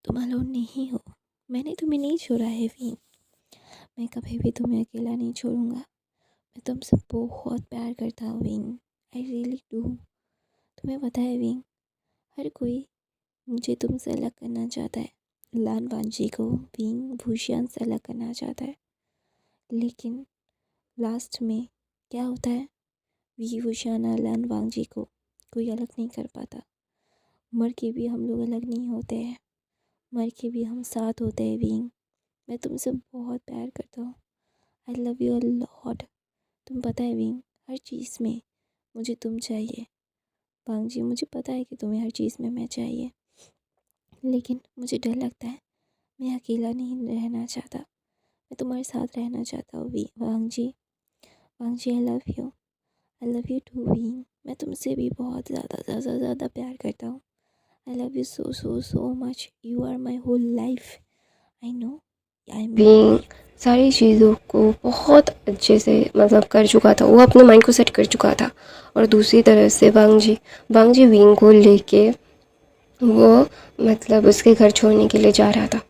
तुम अलोन नहीं हो। मैंने तुम्हें नहीं छोड़ा है विंग। मैं कभी भी तुम्हें अकेला नहीं छोड़ूंगा। मैं तुमसे बहुत प्यार करता हूँ विंग। I really do. तुम्हें पता है विंग, हर कोई मुझे तुमसे अलग करना चाहता है। लान वांजी को विंग भूशियान से अलग करना चाहता है, लेकिन लास्ट में क्या होता है, वी भूशियान और लान वांजी को कोई अलग नहीं कर पाता। मर के भी हम लोग अलग नहीं होते हैं, मर के भी हम साथ होते हैं विंग। मैं तुमसे बहुत प्यार करता हूँ। I love you a lot. तुम पता है विंग, हर चीज़ में मुझे तुम चाहिए। वांग जी, मुझे पता है कि तुम्हें हर चीज़ में मैं चाहिए, लेकिन मुझे डर लगता है। मैं अकेला नहीं रहना चाहता, मैं तुम्हारे साथ रहना चाहता हूँ Wang ji. Wang ji, I love you too Wing. मैं तुमसे भी बहुत ज़्यादा ज़्यादा ज़्यादा प्यार करता हूँ। I love you so so so much. You are my whole life. I know I am being सारी चीज़ों को बहुत अच्छे से कर चुका था, वो अपने माइंड को सेट कर चुका था। और दूसरी तरफ से वांग जी विंग को लेके वो उसके घर छोड़ने के लिए जा रहा था।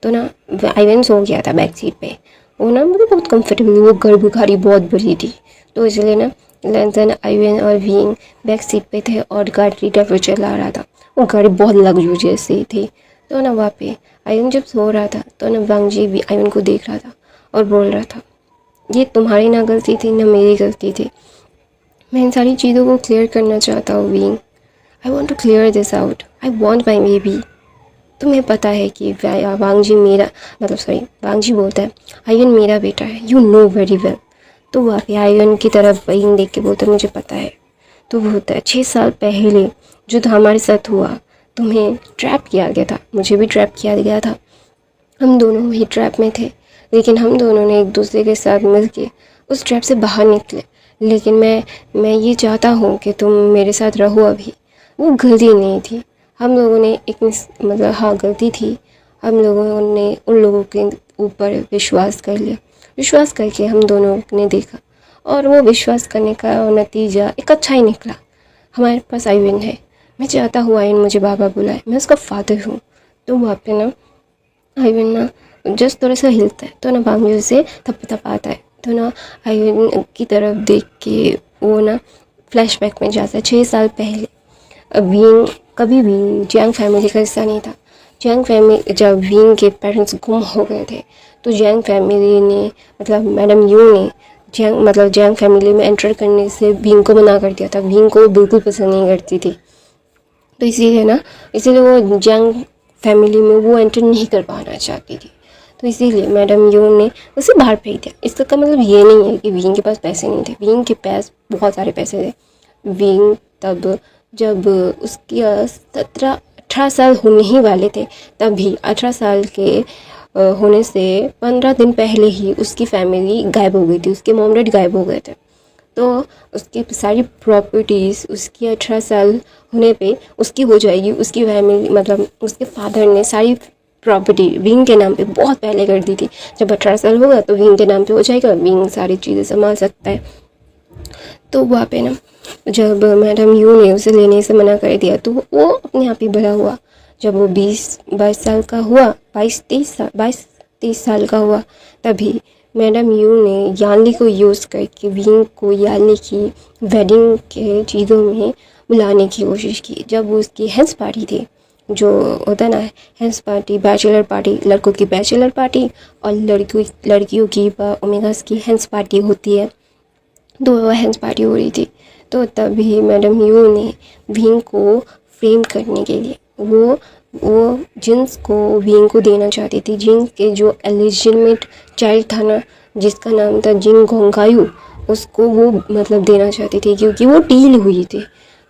तो ना आइवन सो गया था बैक सीट पे। वो ना बहुत कंफर्टेबल, वो गाड़ी बहुत बड़ी थी, तो इसलिए ना लंदन आइवन और विंग बैक सीट पे थे और गाड़ी ड्राइवर चला रहा था। वो गाड़ी बहुत लग्जूरियस सी थी। तो ना वहाँ पे आइवन जब सो रहा था तो ना वांग जी भी आइवन को देख रहा था और बोल रहा था, ये तुम्हारी ना गलती थी ना मेरी गलती थी। मैं इन सारी चीज़ों को क्लियर करना चाहता हूँ विंग। I want to clear this out. I want my baby. तुम्हें पता है कि वांग जी मेरा वांग जी बोलता है आयन मेरा बेटा है, यू नो वेरी वेल। तो वहाँ पे आयन की तरफ वहीं देख के बोलता है मुझे पता है। तो वो होता है 6 साल पहले जो हमारे साथ हुआ, तुम्हें ट्रैप किया गया था, मुझे भी ट्रैप किया गया था। हम दोनों वही ट्रैप में थे, लेकिन हम दोनों ने एक दूसरे के साथ मिल के उस ट्रैप से बाहर निकले। लेकिन मैं ये चाहता हूँ कि तुम मेरे साथ रहो अभी। वो गलती नहीं थी, हम लोगों ने एक हाँ गलती थी। हम लोगों ने उन लोगों के ऊपर विश्वास कर लिया। विश्वास करके हम दोनों ने देखा और वो विश्वास करने का नतीजा एक अच्छा ही निकला। हमारे पास आइविन है। मैं चाहता हूँ आइविन मुझे बाबा बुलाए, मैं उसका फादर हूँ। तो वहाँ पे ना आइविन ना जस्ट थोड़ा सा हिलता है तो ना बांग्यू उसे थपथपाता है। तो ना आइविन की तरफ देख के वो ना फ्लैशबैक में जाता है 6 साल पहले। विंग कभी भी जियांग फैमिली का हिस्सा नहीं था। जियांग फैमिली जब विंग के पेरेंट्स गुम हो गए थे तो जियांग फैमिली ने मैडम यू ने जियांग फैमिली में एंटर करने से विंग को मना कर दिया था। विंग को बिल्कुल पसंद नहीं करती थी, तो इसीलिए वो जियांग फैमिली में वो एंटर नहीं कर पाना चाहती थी। तो इसीलिए मैडम यू ने उसे बाहर फेंक दिया। इसका मतलब ये नहीं है कि विंग के पास पैसे नहीं थे, विंग के पास बहुत सारे पैसे थे। विंग तब जब उसकी 17-18 साल होने ही वाले थे, तभी 18 साल के होने से 15 दिन पहले ही उसकी फैमिली गायब हो गई थी, उसके मॉम डैड गायब हो गए थे। तो उसकी सारी प्रॉपर्टीज़ उसकी 18 साल होने पे उसकी हो जाएगी। उसकी फैमिली उसके फादर ने सारी प्रॉपर्टी विंग के नाम पे बहुत पहले कर दी थी। जब 18 साल होगा तो विंग के नाम पे हो जाएगा, विंग सारी चीज़ें संभाल सकता है। तो वहाँ पे ना जब मैडम यू ने उसे लेने से मना कर दिया तो वो अपने आप ही बड़ा हुआ। जब वो 20-22 साल का हुआ, 22-23 साल का हुआ, तभी मैडम यू ने यानली को यूज़ करके विंग को यानली की वेडिंग के चीज़ों में बुलाने की कोशिश की। जब वो उसकी हेंस पार्टी थी, जो होता ना हेंस पार्टी, बैचलर पार्टी, लड़कों की बैचलर पार्टी और लड़कियों की ओमेगास की हेंस पार्टी होती है, दो हेंस पार्टी हो रही थी। तो तभी मैडम यू ने विंग को फ्रेम करने के लिए वो जिन्स को विंग को देना चाहती थी। जिन्स के जो एलिजिमेट चाइल्ड था ना, जिसका नाम था जिंग गोंगायू, उसको वो देना चाहती थी क्योंकि वो डील हुई थी।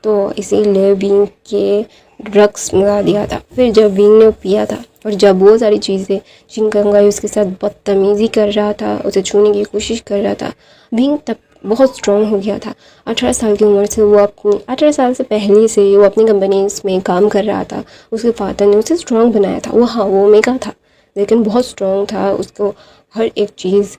तो इसीलिए विंग के ड्रग्स मंगा दिया था। फिर जब विंग ने पिया था और जब वो सारी चीज़ें जिंग गोंगायू उसके साथ बदतमीज़ी कर रहा था, उसे छूने की कोशिश कर रहा था, विंग तब बहुत स्ट्रॉन्ग हो गया था। 18 साल की उम्र से वो 18 साल से पहले से वो अपनी कंपनीज में काम कर रहा था। उसके फादर ने उसे स्ट्रॉन्ग बनाया था। वो ओमेगा था, लेकिन बहुत स्ट्रॉन्ग था, उसको हर एक चीज़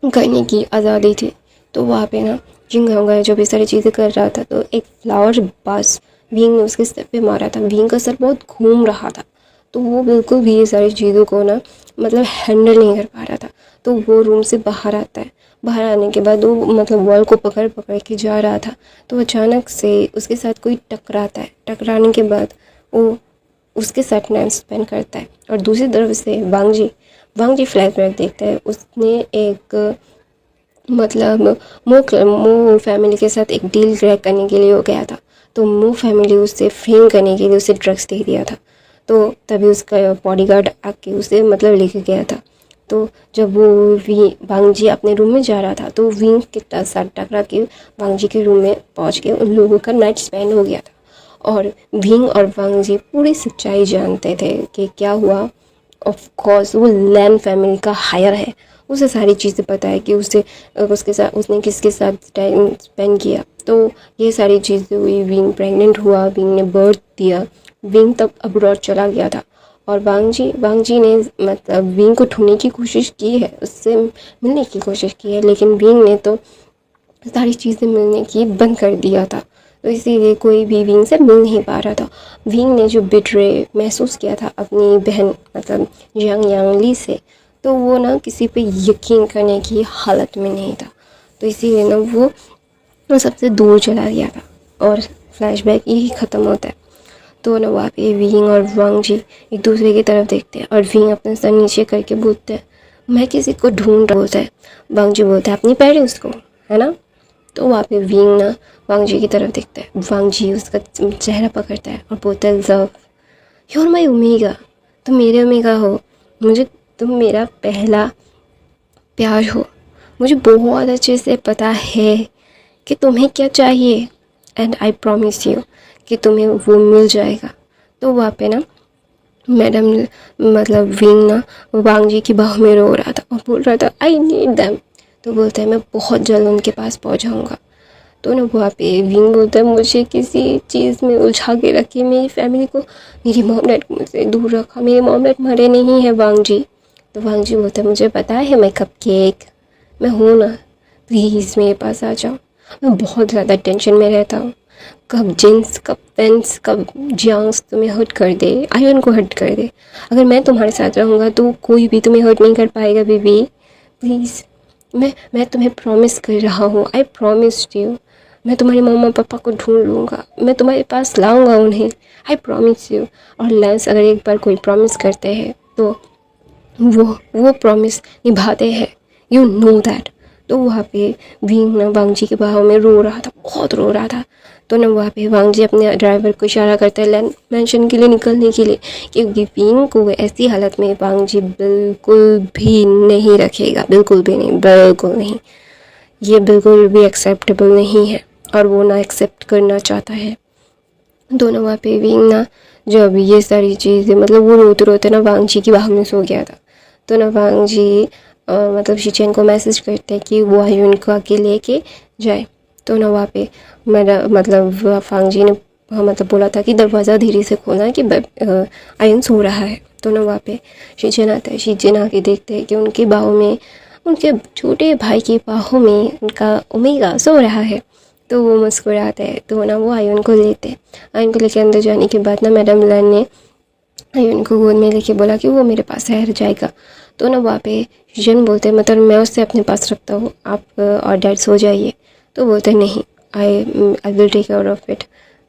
करने की आज़ादी थी। तो वहाँ पे ना जिंग होंगा जब ये सारी चीज़ें कर रहा था तो एक फ्लावर बास विंग ने उसके सर पे मारा था। विंग का सर बहुत घूम रहा था। तो वो बिल्कुल भी ये सारी चीज़ों को ना मतलब हैंडल नहीं कर पा रहा था। तो वो रूम से बाहर आता है। बाहर आने के बाद वो मतलब वॉल को पकड़ पकड़ के जा रहा था, तो अचानक से उसके साथ कोई टकराता है। टकराने के बाद वो उसके साथ टाइम स्पेंड करता है। और दूसरी तरफ से वांगजी फ्लैशबैक देखता है। उसने एक मतलब मो फैमिली के साथ एक डील क्रैक करने के लिए हो गया था। तो मो फैमिली उससे फ्रेम करने के लिए उसे ड्रग्स दे दिया था। तो तभी उसका बॉडीगार्ड आके उसे मतलब लेके गया था। तो जब वो वांगजी अपने रूम में जा रहा था, तो विंग के साथ टकरा के वांगजी के रूम में पहुंच के उन लोगों का नाइट स्पेंड हो गया था। और विंग और वांगजी पूरी सच्चाई जानते थे कि क्या हुआ। ऑफ कोर्स वो लैन फैमिली का हायर है, उसे सारी चीज़ें पता है कि उसके साथ उसने किसके साथ टाइम स्पेंड किया। तो ये सारी चीज़ें हुई। विंग प्रेग्नेंट हुआ, विंग ने बर्थ दिया। विंग तब अब्रॉड चला गया था। और वांगजी ने मतलब विंग को ढूंढने की कोशिश की है, उससे मिलने की कोशिश की है, लेकिन विंग ने तो सारी चीज़ें मिलने की बंद कर दिया था। तो इसीलिए कोई भी विंग से मिल नहीं पा रहा था। विंग ने जो बिट्रे महसूस किया था अपनी बहन मतलब यांग ली से, तो वो ना किसी पे यकीन करने की हालत में नहीं था। तो इसीलिए ना वो सबसे दूर चला गया था। और फ्लैशबैक यही ख़त्म होता है। तो ना वहाँ पे विंग और वांगजी एक दूसरे की तरफ देखते हैं, और विंग अपने सर नीचे करके बोलते हैं, मैं किसी को ढूंढ रहा होता है। वांगजी बोलता है, अपनी पेरेंट्स को, है ना। तो वहाँ पे विंग ना वांगजी की तरफ देखता है। वांगजी उसका चेहरा पकड़ता है और बोलता है, लव, यूर माई ओमेगा, तुम मेरे ओमेगा हो। तुम मेरा पहला प्यार हो। मुझे बहुत अच्छे से पता है कि तुम्हें क्या चाहिए, एंड आई प्रॉमिस यू कि तुम्हें वो मिल जाएगा। तो वहाँ पे ना मैडम मतलब विंग ना वांगजी की बाहों में रो रहा था और बोल रहा था, आई नीड दैम। तो बोलता है, मैं बहुत जल्द उनके पास पहुँच जाऊँगा। तो ना वहाँ पे विंग बोलता है, मुझे किसी चीज़ में उलझा के रखिए, मेरी फैमिली को, मेरी मॉम डैड को मुझसे दूर रखा, मेरे मॉम डैड मरे नहीं है वांगजी। तो वांगजी बोलता है, मुझे पता है मैं कपकेक, मैं हूँ ना, प्लीज़ मेरे पास आ जाओ। मैं बहुत ज़्यादा टेंशन में रहता हूँ। कब जिन्स, कब पेंस, कब जियांग्स तुम्हें हर्ट कर दे, आयन को हर्ट कर दे। अगर मैं तुम्हारे साथ रहूँगा तो कोई भी तुम्हें हर्ट नहीं कर पाएगा बेबी, प्लीज़। मैं तुम्हें प्रॉमिस कर रहा हूँ, आई प्रॉमिस यू। मैं तुम्हारे मम्मा पापा को ढूंढ लूँगा, मैं तुम्हारे पास लाऊँगा उन्हें, आई प्रॉमिस यू। और लेंस अगर एक बार कोई प्रॉमिस करते हैं तो वो प्रॉमिस निभाते हैं, यू नो दैट। तो वहाँ पे विंग ना वांगजी के बाहों में रो रहा था, बहुत रो रहा था। तो ना वहाँ पे वांगजी अपने ड्राइवर को इशारा करता है लैंड मैंशन के लिए निकलने के लिए, क्योंकि विंग को ऐसी हालत में वांगजी बिल्कुल भी नहीं रखेगा, बिल्कुल भी नहीं, बिल्कुल नहीं। ये बिल्कुल भी एक्सेप्टेबल नहीं है और वो ना एक्सेप्ट करना चाहता है। दोनों वहाँ पे विंग ना जब ये सारी चीज़ें मतलब वो रोते रोते ना वांगजी की बाहों में सो गया था। तो ना वांगजी मतलब शिचेन को मैसेज करते हैं कि वो आयुन को आके लेके जाए। तो ना वहाँ पे मेरा मतलब वांगजी ने मतलब बोला था कि दरवाज़ा धीरे से खोलना कि आयुन सो रहा है। तो ना वहाँ पे शिचेन आता है। शिचेन आके देखते हैं कि उनकी बाहों में, उनके छोटे भाई की बाहों में उनका ओमेगा सो रहा है। तो वो मुस्कुराते हैं। तो ना वो आयुन को लेते हैं। आयुन को लेके अंदर जाने के बाद ना मैडम लैन ने आयुन को गोद में लेके बोला कि वो मेरे पास रह जाएगा। तो ना वहाँ पे जन बोलते हैं, मतलब मैं उससे अपने पास रखता हूँ, आप और डैड सो जाइए। तो बोलते हैं, नहीं, I will take care of it,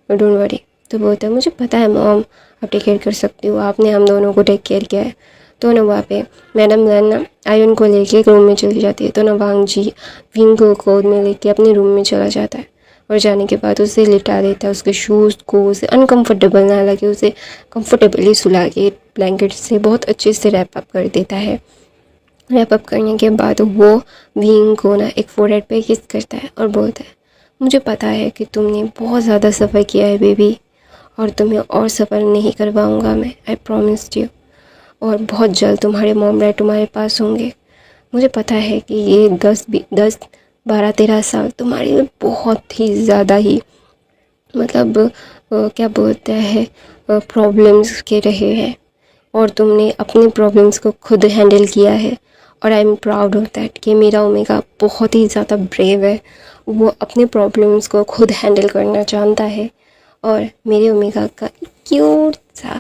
don't worry. तो बोलते हैं, मुझे पता है मॉम, आप टेक केयर कर सकती हो, आपने हम दोनों को टेक केयर किया है। तो ना वहाँ पे मैडम लैन ना आयुन को लेके एक रूम में चली जाती है। तो ना वांगजी विंग को गोद में लेके अपने रूम में चला जाता है और जाने के बाद उसे लिटा देता है। उसके शूज़ को उसे अनकंफर्टेबल ना लगे उसे कंफर्टेबली सुला के ब्लैंकेट से बहुत अच्छे से रैप अप कर देता है। रैप अप करने के बाद वो विंग को ना एक फोरहेड पे किस करता है और बोलता है, मुझे पता है कि तुमने बहुत ज़्यादा सफ़र किया है बेबी, और तुम्हें और सफ़र नहीं करवाऊँगा मैं, आई प्रॉमिस यू। और बहुत जल्द तुम्हारे मॉम डैड तुम्हारे पास होंगे। मुझे पता है कि ये 10-12-13 साल तुम्हारे लिए बहुत ही ज़्यादा ही मतलब क्या बोलते हैं प्रॉब्लम्स के रहे हैं, और तुमने अपने प्रॉब्लम्स को खुद हैंडल किया है। और I am proud of that कि मेरा ओमेगा बहुत ही ज़्यादा ब्रेव है, वो अपने प्रॉब्लम्स को खुद हैंडल करना जानता है। और मेरे ओमेगा का क्यूट सा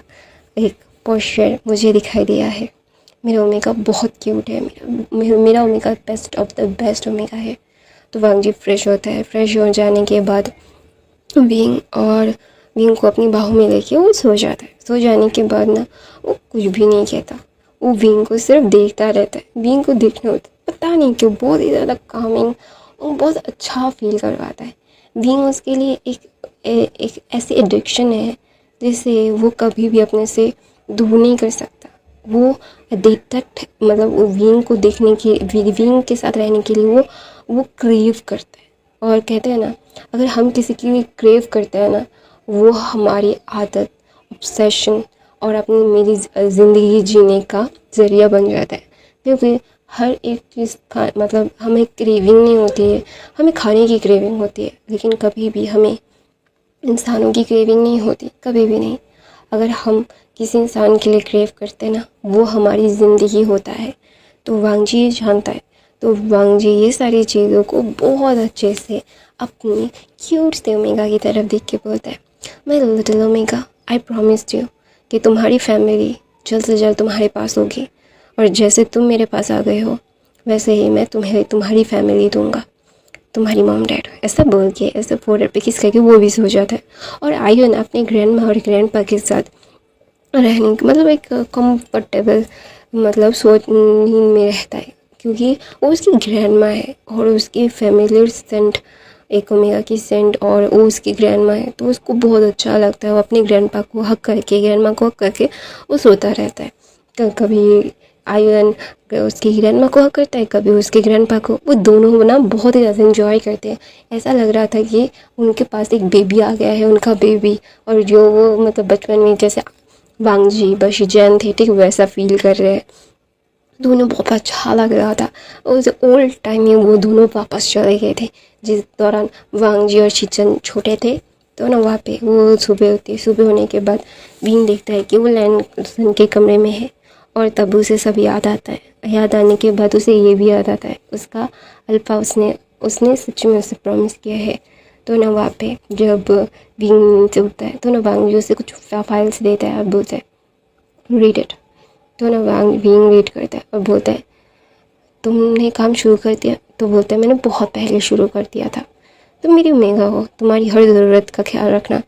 एक पोस्चर मुझे दिखाई दिया है। मेरा ओमेगा बहुत क्यूट है, मेरा omega best of the best omega है। तो वांग जी फ्रेश होता है। फ्रेश हो जाने के बाद विंग को अपनी बाहों में लेके वो सो जाता है। सो जाने के बाद ना वो कुछ भी नहीं कहता, वो विंग को सिर्फ देखता रहता है। विंग को देखने होता है, पता नहीं क्यों बहुत ही ज़्यादा कामिंग और बहुत अच्छा फील करवाता है। विंग उसके लिए एक ऐसी एडिक्शन है जिसे वो कभी भी अपने से दूर नहीं कर सकता। वो देखता, मतलब वो विंग को देखने की, विंग के साथ रहने के लिए वो क्रेव करता है। और कहते हैं ना, अगर हम किसी के लिए क्रेव करते हैं ना, वो हमारी आदत, ऑब्सेशन और अपनी मेरी ज़िंदगी जीने का ज़रिया बन जाता है। क्योंकि हर एक चीज़ का मतलब हमें क्रेविंग नहीं होती है, हमें खाने की क्रेविंग होती है, लेकिन कभी भी हमें इंसानों की क्रेविंग नहीं होती, कभी भी नहीं। अगर हम किसी इंसान के लिए क्रेव करते हैं ना, वो हमारी ज़िंदगी होता है। तो वांग जी ये जानता है। तो वांग जी ये सारी चीज़ों को बहुत अच्छे से अपनी क्यूट से ओमेगा की तरफ देख के बोलता है, my little omega, I promised you कि तुम्हारी फैमिली जल्द से जल्द तुम्हारे पास होगी, और जैसे तुम मेरे पास आ गए हो वैसे ही मैं तुम्हें तुम्हारी फैमिली दूंगा, तुम्हारी मॉम डैड। ऐसा बोल के ऐसे फोल्डर पे किस करके वो भी सो जाता है। और आयन अपने ग्रैंड माँ और ग्रैंड पा के साथ रहने मतलब एक कंफर्टेबल मतलब सोच नींद में रहता है, क्योंकि वो उसकी ग्रैंड माँ है और उसकी फैमिलियर सेंट एक ओमेगा की सेंट, और वो उसकी ग्रैंड माँ है। तो उसको बहुत अच्छा लगता है, वो अपने ग्रैंड पा को हक करके, ग्रैंड माँ को हक करके वो सोता रहता है। तो कभी आयन उसकी ग्रैंड माँ को हक करता है, कभी उसके ग्रैंड पा को। वो दोनों ना बहुत ही ज़्यादा इन्जॉय करते हैं। ऐसा लग रहा था कि उनके पास एक बेबी आ गया है, उनका बेबी। और जो वो मतलब बचपन में जैसे वांग जी बशीजैन थे, ठीक वैसा फील कर रहे हैं। दोनों बहुत अच्छा लग रहा था। उस ओल्ड टाइम में वो दोनों वापस चले गए थे, जिस दौरान वांग जी और शिचन छोटे थे। तो ना वहाँ पे वो सुबह होती है। सुबह होने के बाद विंग देखता है कि वो लैन के कमरे में है, और तब उसे सब याद आता है। याद आने के बाद उसे ये भी याद आता है उसका अल्फा उसने सच में उसे प्रॉमिस किया है। तो ना वहाँ पे जब विंग से उठता है तो ना वांग जी उसे कुछ फाइल्स देता है और बोलता है रीड इट। तो ना विंग रीड करता है और बोलता है तुमने काम शुरू कर दिया। तो बोलता है मैंने बहुत पहले शुरू कर दिया था। तुम मेरी ओमेगा हो, तुम्हारी हर ज़रूरत का ख्याल रखना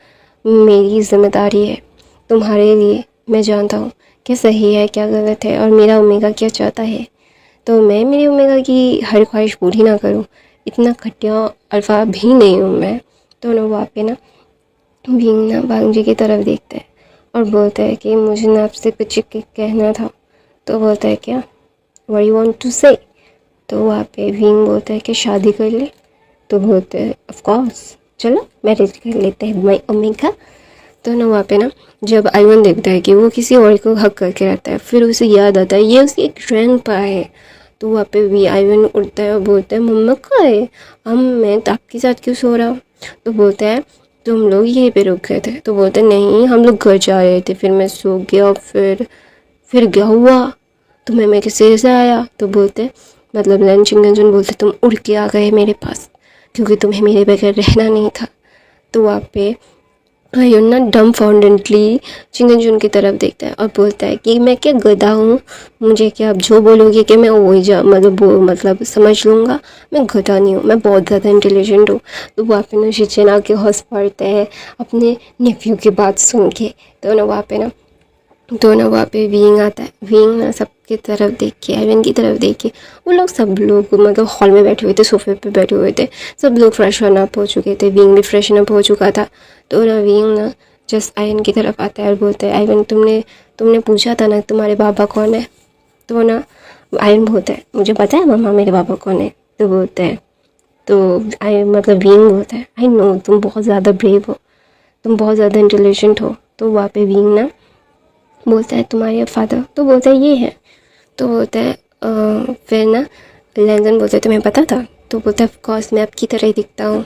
मेरी जिम्मेदारी है। तुम्हारे लिए मैं जानता हूँ क्या सही है क्या गलत है, और मेरा ओमेगा क्या चाहता है। तो मैं मेरी ओमेगा की हर ख्वाहिश पूरी ना करूँ, इतना घटिया अल्फा भी नहीं हूँ मैं। तो ना वहाँ पे ना विंग ना वांग जी की तरफ देखता है और बोलता है कि मुझे ना आपसे कुछ कहना था। तो बोलता है क्या, व्हाट यू वांट टू से। तो वहाँ पे विंग बोलता है कि शादी कर ले। तो बोलते हैं ऑफ कोर्स, चलो मैरिज कर लेते हैं माय ओमेगा। तो ना वहाँ पे ना जब आयवन देखता है कि वो किसी और को हक करके रहता है, फिर उसे याद आता है ये उसकी एक ग्रैंड पा है। तो वहाँ पे भी आयवन उठता है और बोलता है मम्मा कहाँ है, मैं तो आपके साथ क्यों सो रहा हूँ। तो बोलता है तुम लोग यहीं पे रुक गए थे। तो बोलते नहीं हम लोग घर जा रहे थे, फिर मैं सो गया, फिर क्या हुआ, तुम्हें मैं किससे से आया। तो बोलते मतलब लैन चिंगनजुन बोलते तुम उड़ के आ गए मेरे पास, क्योंकि तुम्हें मेरे बगैर रहना नहीं था। तो वहाँ पे आयन ना डम्फाउंडेंटली चिंगनजुन की तरफ देखता है और बोलता है कि मैं क्या गधा हूँ, मुझे क्या आप जो बोलोगे कि मैं वही जा मतलब समझ लूँगा। मैं गधा नहीं हूँ, मैं बहुत ज़्यादा इंटेलिजेंट हूँ। तो वहाँ पे ना शिचन आके हंस पड़ते हैं अपने नेफ्यू की बात सुन के। तो ना वहाँ पे विंग आता है। विंग ना सबकी तरफ देख के, आयवन की तरफ देख के, वो लोग सब लोग मतलब हॉल में बैठे हुए थे, सोफे पे बैठे हुए थे, सब लोग फ्रेशन अप हो चुके थे, विंग भी फ्रेशन अप हो चुका था। तो ना विंग ना जस्ट आयन की तरफ आता है और बोलता है आयवन तुमने पूछा था ना तुम्हारे बाबा कौन है। तो ना आयन बोलता है मुझे पता है मम्मा मेरे बाबा कौन है। तो बोलते हैं तो मतलब विंग बोलता है आई नो तुम बहुत ज़्यादा ब्रेव हो, तुम बहुत ज़्यादा इंटेलिजेंट हो। तो वहाँ पे विंग ना बोलता है तुम्हारे फादर। तो बोलता है ये है। तो बोलता है फिर ना लैंजन बोलता है तुम्हें पता था। तो बोलता है ऑफकोर्स मैं आपकी तरह ही दिखता हूँ,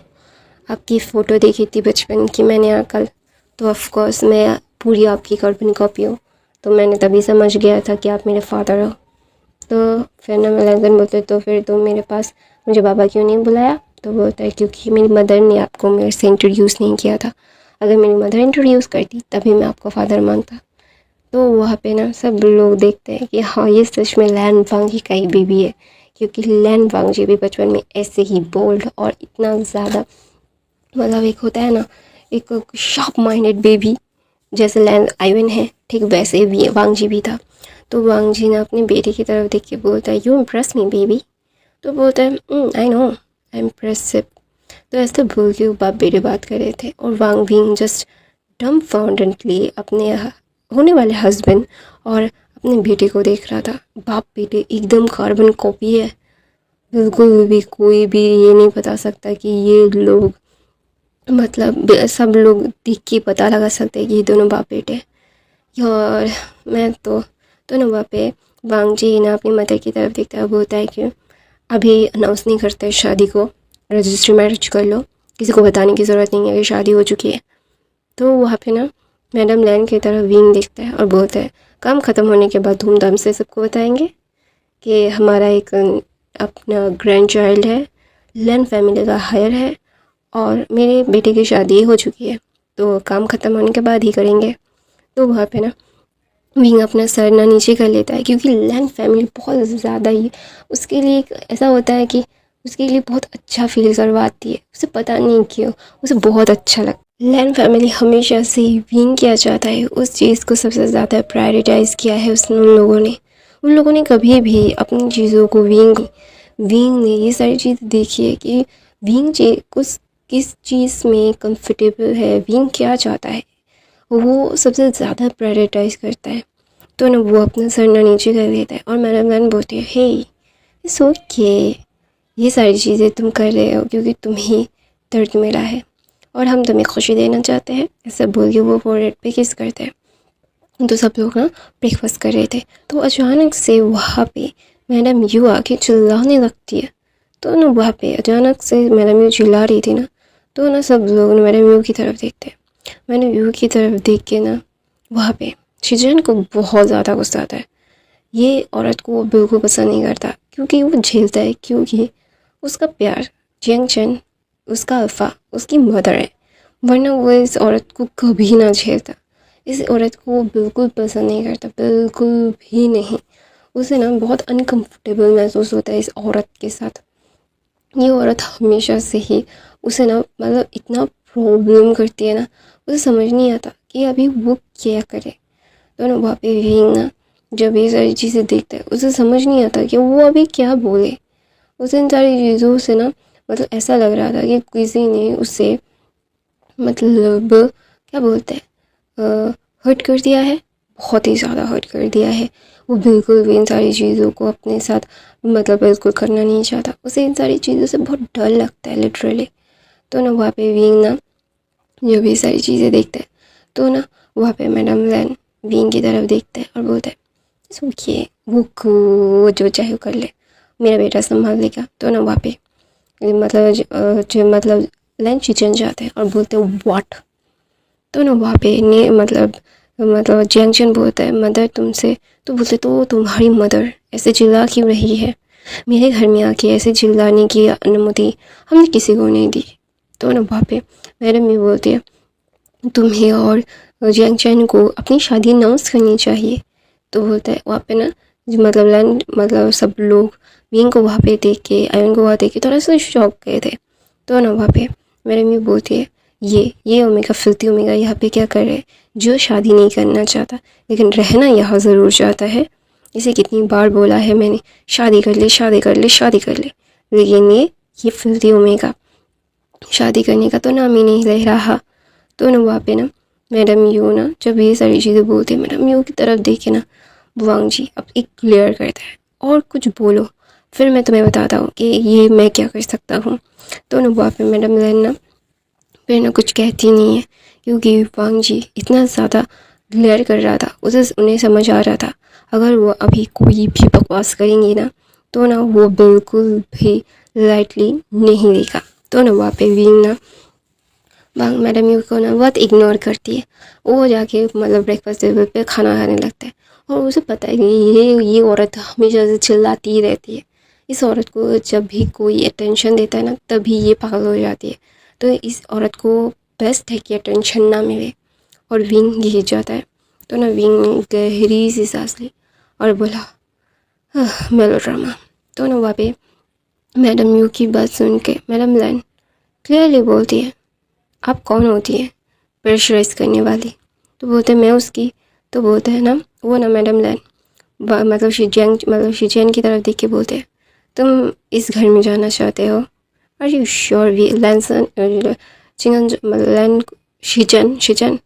आपकी फ़ोटो देखी थी बचपन की मैंने कल। तो ऑफकोर्स मैं पूरी आपकी कार्बन कॉपी हूँ, तो मैंने तभी समझ गया था कि आप मेरे फादर हो। तो फिर ना लैंजन बोलते है तो फिर तुम मेरे पास मुझे बाबा क्यों नहीं बुलाया। तो बोलता है क्योंकि मेरी मदर ने आपको मेरे से इंट्रोड्यूस नहीं किया था, अगर मेरी मदर इंट्रोड्यूस करती तभी मैं आपको फादर मानता। तो वहाँ पे ना सब लोग देखते हैं कि हाँ ये सच में लैन वांगी का ही बेबी है, क्योंकि लैन वांगजी भी बचपन में ऐसे ही बोल्ड और इतना ज़्यादा मतलब एक होता है ना एक शार्प माइंडेड बेबी, जैसे लैन आइवन है ठीक वैसे भी वांगजी भी था। तो वांगजी ने अपने बेटे की तरफ देख के बोलता है, यू इम्प्रेस मी बेबी। तो बोलता है आई नो आई इम्प्रेसिव। तो ऐसे बोल के वो बाप बेटे बात कर रहे थे और वांग बीइंग जस्ट डम्बफाउंडेडली अपने होने वाले हस्बैंड और अपने बेटे को देख रहा था। बाप बेटे एकदम कार्बन कॉपी है, बिल्कुल भी कोई भी ये नहीं बता सकता कि ये लोग मतलब सब लोग देख के पता लगा सकते हैं कि ये दोनों बाप बेटे हैं। और मैं तो ना वहाँ पे वांग जी ना अपनी मदर की तरफ देखता है, बोलता है कि अभी अनाउंस नहीं करते शादी को, रजिस्ट्री मैरिज कर लो, किसी को बताने की ज़रूरत नहीं है कि शादी हो चुकी है। तो वहाँ पे ना मैडम लैन की तरफ विंग देखता है और बोलता है, काम ख़त्म होने के बाद धूमधाम से सबको बताएंगे कि हमारा एक अपना ग्रैंड चाइल्ड है, लैन फैमिली का हायर है और मेरे बेटे की शादी हो चुकी है, तो काम ख़त्म होने के बाद ही करेंगे। तो वहाँ पे ना विंग अपना सर ना नीचे कर लेता है, क्योंकि लैन फैमिली बहुत ज़्यादा ही उसके लिए एक ऐसा होता है कि उसके लिए बहुत अच्छा फील करवाती है, उसे पता नहीं क्यों उसे बहुत अच्छा लगता है। लैन फैमिली हमेशा से ही विंग किया जाता है, उस चीज़ को सबसे ज़्यादा प्रायोरिटाइज़ किया है उन लोगों ने कभी भी अपनी चीज़ों को विंग ने ये सारी चीज़ देखी है कि विंग किस चीज़ में कंफर्टेबल है, विंग क्या चाहता है, वो सबसे ज़्यादा प्रायोरिटाइज करता है। तो ना वो अपना सर ना नीचे कर देता है और मैडम लैन बोलती है, हे इट्स ओके, ये सारी चीज़ें तुम कर रहे हो क्योंकि तुम्हें दर्द मिला है और हम तुम्हें खुशी देना चाहते हैं। ऐसा बोल के वो फोरहेड पे किस करते हैं। तो सब लोग ना ब्रेकफास्ट कर रहे थे, तो अचानक से वहाँ पे मैडम यू आके चिल्लाने लगती है। तो ना वहाँ पे अचानक से मैडम यू चिल्ला रही थी ना, तो ना सब लोग मैडम यू की तरफ देखते हैं। मैंने व्यू की तरफ देख के ना वहाँ पे शिजन को बहुत ज़्यादा गुस्सा आता है। ये औरत को वो बिल्कुल पसंद नहीं करता, क्योंकि वो झेलता है, क्योंकि उसका प्यार जियांग चेन उसका अल्फ़ा उसकी मदर है, वरना वो इस औरत को कभी ना झेलता। इस औरत को वो बिल्कुल पसंद नहीं करता, बिल्कुल भी नहीं। उसे ना बहुत अनकम्फर्टेबल महसूस होता है इस औरत के साथ। ये औरत हमेशा से ही उसे ना मतलब इतना प्रॉब्लम करती है ना, उसे समझ नहीं आता कि अभी वो क्या करे। तो ना वहाँ पे विंग ना जब ये सारी चीज़ें देखता है, उसे समझ नहीं आता कि वो अभी क्या बोले। उसे इन सारी चीज़ों से ना मतलब ऐसा लग रहा था कि किसी ने उसे मतलब क्या बोलते हैं हर्ट कर दिया है, बहुत ही ज़्यादा हर्ट कर दिया है। वो बिल्कुल भी इन सारी चीज़ों को अपने साथ मतलब बिल्कुल करना नहीं चाहता, उसे इन सारी चीज़ों से बहुत डर लगता है लिटरली। तो ना वहाँ पे विंग ना जब ये सारी चीज़ें देखते हैं, तो ना वहाँ पे मैडम लैन विंग की तरफ देखते हैं और बोलते हैं, सोचिए वो जो चाहे वो कर ले, मेरा बेटा संभाल लेगा। तो ना वहाँ पे मतलब लैन किचन जाते हैं और बोलते हैं व्हाट। तो ना वहाँ पे ने मतलब जंक्शन बोलता है मदर तुमसे, तो बोलते तो तुम्हारी मदर ऐसे चिल्ला क्यों रही है, मेरे घर में आके ऐसे चिल्लाने की अनुमति हमने किसी को नहीं दी। तो ना वहाँ पे मैडम ये बोलती है, तुम्हें और जंक्शन को अपनी शादी अनाउंस करनी चाहिए। तो बोलता है वहाँ पे ना मतलब लैंड मतलब सब लोग विंग को वहाँ पे देख के आयन को वहाँ देख के थोड़ा सा शौक गए थे। तो ना वहाँ पे मैडम ये बोलती है, ये ओमेगा फिल्थी ओमेगा यहाँ पे क्या कर रहे हैं, जो शादी नहीं करना चाहता लेकिन रहना यहाँ ज़रूर चाहता है। इसे कितनी बार बोला है मैंने, शादी कर ले शादी कर ले शादी कर ले, लेकिन ये फिल्थी ओमेगा शादी करने का तो नाम ही नहीं ले रहा। तो ना वहाँ पे ना मैडम यू ना जब ये सारी चीज़ें बोलती है, मैडम यू की तरफ देखे ना वांग जी अब एक क्लियर करता है, और कुछ बोलो फिर मैं तुम्हें बताता हूँ कि ये मैं क्या कर सकता हूँ। तो ना वहाँ पे मैडम लैन ना फिर ना कुछ कहती नहीं है, क्योंकि वांग जी इतना ज़्यादा क्लियर कर रहा था, उसे उन्हें समझ आ रहा था अगर वो अभी कोई भी बकवास करेंगी ना तो ना वो बिल्कुल भी लाइटली नहीं लेगा। तो ना वहाँ पे विंग ना मैडम यू को ना बहुत इग्नोर करती है। वो जाके मतलब ब्रेकफास्ट टेबल पे खाना खाने लगता है और उसे पता है कि ये औरत हमेशा से चिल्लाती ही रहती है। इस औरत को जब भी कोई अटेंशन देता है ना तभी ये पागल हो जाती है। तो इस औरत को बेस्ट है कि अटेंशन ना मिले और विंग यही चाहता है तो ना विंग ने गहरी सी सांस ली और बोला, मेलोड्रामा। तो ना वहाँ पे मैडम यू की बात सुन के मैडम लैन क्लियरली बोलती है, आप कौन होती है प्रेशराइज करने वाली? तो बोलते हैं मैं उसकी। तो बोलते हैं ना वो ना मैडम लैन मतलब शीजैन की तरफ देख के बोलते हैं, तुम इस घर में जाना चाहते हो? Are you sure? वी लैंसन चिंगन लैन शीजन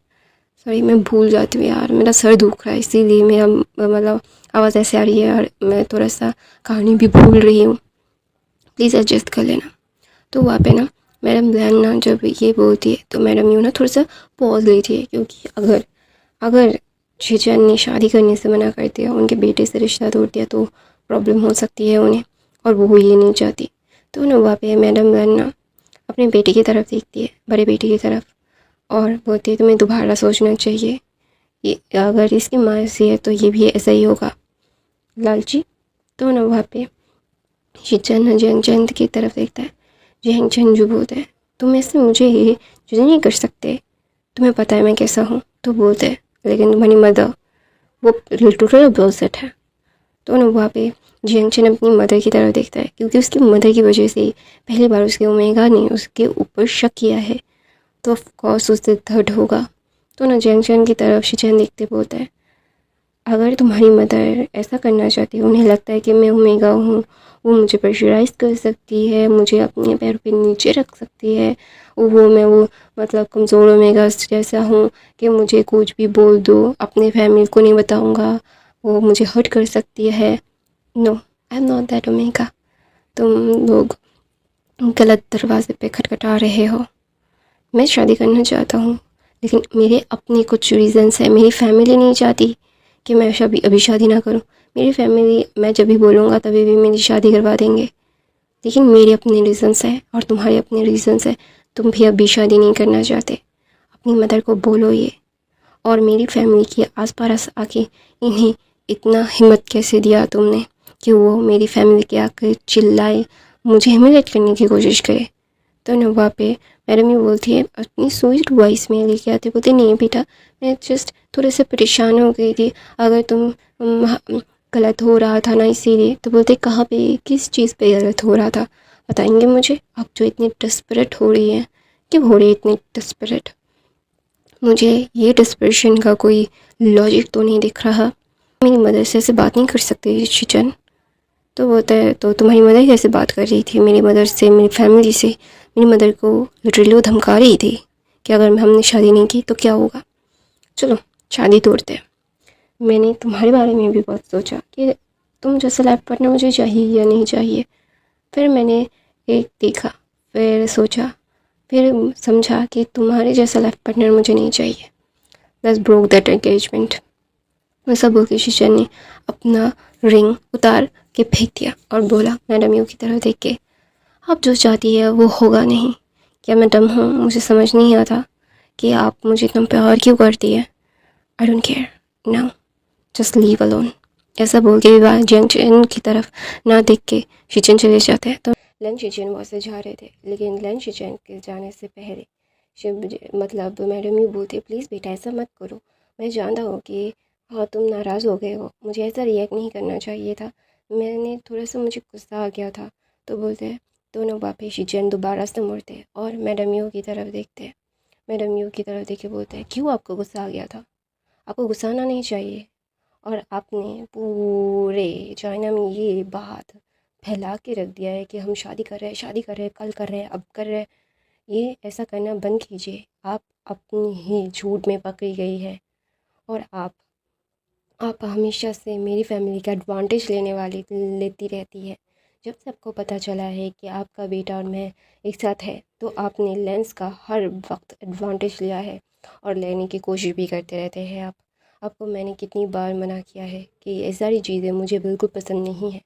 सॉरी मैं भूल जाती हूँ यार, मेरा सर दुख रहा है इसीलिए मेरा मतलब आवाज़ ऐसे आ रही है और मैं थोड़ा सा कहानी भी भूल रही हूँ, प्लीज़ एडजस्ट कर लेना। तो वहाँ पे ना मैडम ब्लैन ना जब ये बोलती है तो मैडम यूँ ना थोड़ा सा पॉज लेती है, क्योंकि अगर अगर शीजन ने शादी करने से मना कर दिया, उनके बेटे से रिश्ता तोड़ दिया तो प्रॉब्लम हो सकती है उन्हें, और वो ये नहीं चाहती। तो ना वहाँ पे मैडम ब्लैन ना अपने बेटे की तरफ देखती है, बड़े बेटे की तरफ, और बोलती है तुम्हें दोबारा सोचना चाहिए, ये अगर इसकी माँ ऐसी है तो ये भी ऐसा ही होगा लालची। तो ना वहाँ पे शीजन जंग की तरफ देखता है, जैंग चंजू बोलते हैं, तुम ऐसे मुझे जज नहीं कर सकते, तुम्हें पता है मैं कैसा हूँ। तो बोलते हैं लेकिन तुम्हारी मदर वो टोटल अपोजिट है। तो ना वहाँ पे जियांग चन अपनी मदर की तरफ देखता है, क्योंकि उसकी मदर की वजह से पहली बार उसके ओमेगा ने उसके ऊपर शक किया है, तो ऑफकोर्स उससे दर्द होगा। तो ना जियांग चन की तरफ शिचन देखते बोलता है, अगर तुम्हारी मदर ऐसा करना चाहती है, उन्हें लगता है कि मैं ओमेगा हूँ, वो मुझे प्रेशराइज कर सकती है, मुझे अपने पैरों पे नीचे रख सकती है, मैं मतलब कमज़ोर ओमेगा जैसा हूँ कि मुझे कुछ भी बोल दो, अपने फैमिली को नहीं बताऊँगा, वो मुझे हर्ट कर सकती है। No, I am not that omega. तुम लोग गलत दरवाजे पे खटखटा रहे हो। मैं शादी करना चाहता हूँ, लेकिन मेरे अपने कुछ रीज़न्स हैं। मेरी फैमिली नहीं चाहती कि मैं अभी शादी ना करूँ। मेरी फैमिली मैं जब भी बोलूँगा तभी भी मेरी शादी करवा देंगे, लेकिन मेरे अपने रीज़न्स हैं और तुम्हारे अपने रीज़न्स हैं। तुम भी अभी शादी नहीं करना चाहते, अपनी मदर को बोलो ये। और मेरी फैमिली के आस पास आके इन्हें इतना हिम्मत कैसे दिया तुमने कि वो मेरी फैमिली के आकर चिल्लाए, मुझे ह्यूमिलेट करने की कोशिश करे। तो ना वहाँ पे मैडम ये बोलती है अपनी स्वीट वॉइस में लेके आते, बोलते नहीं बेटा मैं जस्ट थोड़े से परेशान हो गई थी, अगर तुम गलत हो रहा था ना इसीलिए। तो बोलते कहाँ पे किस चीज़ पे गलत हो रहा था बताएंगे मुझे? आप जो इतनी डेस्परेट हो रही हैं, क्यों हो रही है इतनी डेस्परेट? मुझे ये डिस्प्रेशन का कोई लॉजिक तो नहीं दिख रहा। मेरी मदर से ऐसे बात नहीं कर सकते शिचन। तो बोलता है तो तुम्हारी मदर कैसे बात कर रही थी मेरी मदर से, मेरी फैमिली से? मेरी मदर को लिटरली वो धमका रही थी कि अगर हमने शादी नहीं की तो क्या होगा। चलो शादी तोड़ते हैं। मैंने तुम्हारे बारे में भी बहुत सोचा कि तुम जैसा लाइफ पार्टनर मुझे चाहिए या नहीं चाहिए। फिर मैंने एक देखा, फिर सोचा, फिर समझा कि तुम्हारे जैसा लाइफ पार्टनर मुझे नहीं चाहिए। बस ब्रोक दैट एंगेजमेंट। वैसा बोल के शीशा ने अपना रिंग उतार के फेंक दिया और बोला मैडम यू की तरफ देख के, आप जो चाहती है वो होगा नहीं। क्या मैं डम हूँ? मुझे समझ नहीं आता कि आप मुझे इतना प्यार क्यों करती है। I don't care now, just leave alone. ऐसा बोल के विवाह जंक्शन की तरफ ना देख के शिचन चले जाते हैं। तो लन शिचन वहाँ से जा रहे थे, लेकिन लन शिचन के जाने से पहले मतलब मैडम यू बोलती प्लीज़ बेटा ऐसा मत करो, मैं जानता हूँ कि हाँ तुम नाराज़ हो गए हो, मुझे ऐसा रिएक्ट नहीं करना चाहिए था, मैंने थोड़ा सा मुझे गुस्सा आ गया था। तो बोलते हैं दोनों वापस शिचन दोबारा से मुड़ते हैं और मैडम यू की तरफ देखते हैं। मैडम यू की तरफ देख के बोलते हैं क्यों आपको गुस्सा आ गया था? आपको गुस्सा आना नहीं चाहिए। और आपने पूरे चाइना में ये बात फैला के रख दिया है कि हम शादी कर रहे हैं, शादी कर रहे हैं, कल कर रहे हैं, अब कर रहे हैं। ये ऐसा करना बंद कीजिए। आप अपनी ही झूठ में पकड़ी गई है और आप हमेशा से मेरी फैमिली का एडवांटेज लेती रहती है। जब से आपको पता चला है कि आपका बेटा और मैं एक साथ है, तो आपने लेंस का हर वक्त एडवांटेज लिया है और लेने की कोशिश भी करते रहते हैं आप। आपको मैंने कितनी बार मना किया है कि ये सारी चीज़ें मुझे बिल्कुल पसंद नहीं है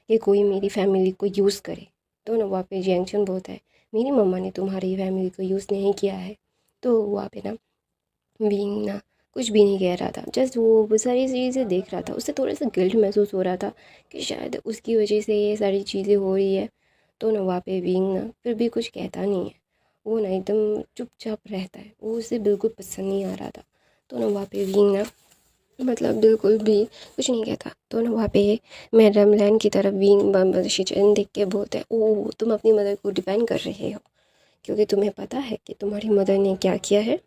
कि कोई मेरी फैमिली को यूज़ करे। तो ना वहाँ पे जैंक्शन बोलता है मेरी मम्मा ने तुम्हारी फैमिली को यूज़ नहीं किया है। तो वहाँ पे ना बीइंग ना कुछ भी नहीं कह रहा था, जस्ट वो सारी चीज़ें देख रहा था। उसे थोड़ा सा गिल्ट महसूस हो रहा था कि शायद उसकी वजह से ये सारी चीज़ें हो रही है। तो ना वहाँ पे बीइंग ना फिर भी कुछ कहता नहीं है, वो ना एकदम चुपचाप रहता है, वो उसे बिल्कुल पसंद नहीं आ रहा था। तो ना वहाँ पे बीइंग ना मतलब बिल्कुल भी कुछ नहीं कहता। तो ना वहाँ पे मैडम लैन की तरफ विंग शिजन देख के बोलते हैं, ओह तुम अपनी मदर को डिपेंड कर रहे हो क्योंकि तुम्हें पता है कि तुम्हारी मदर ने क्या किया है।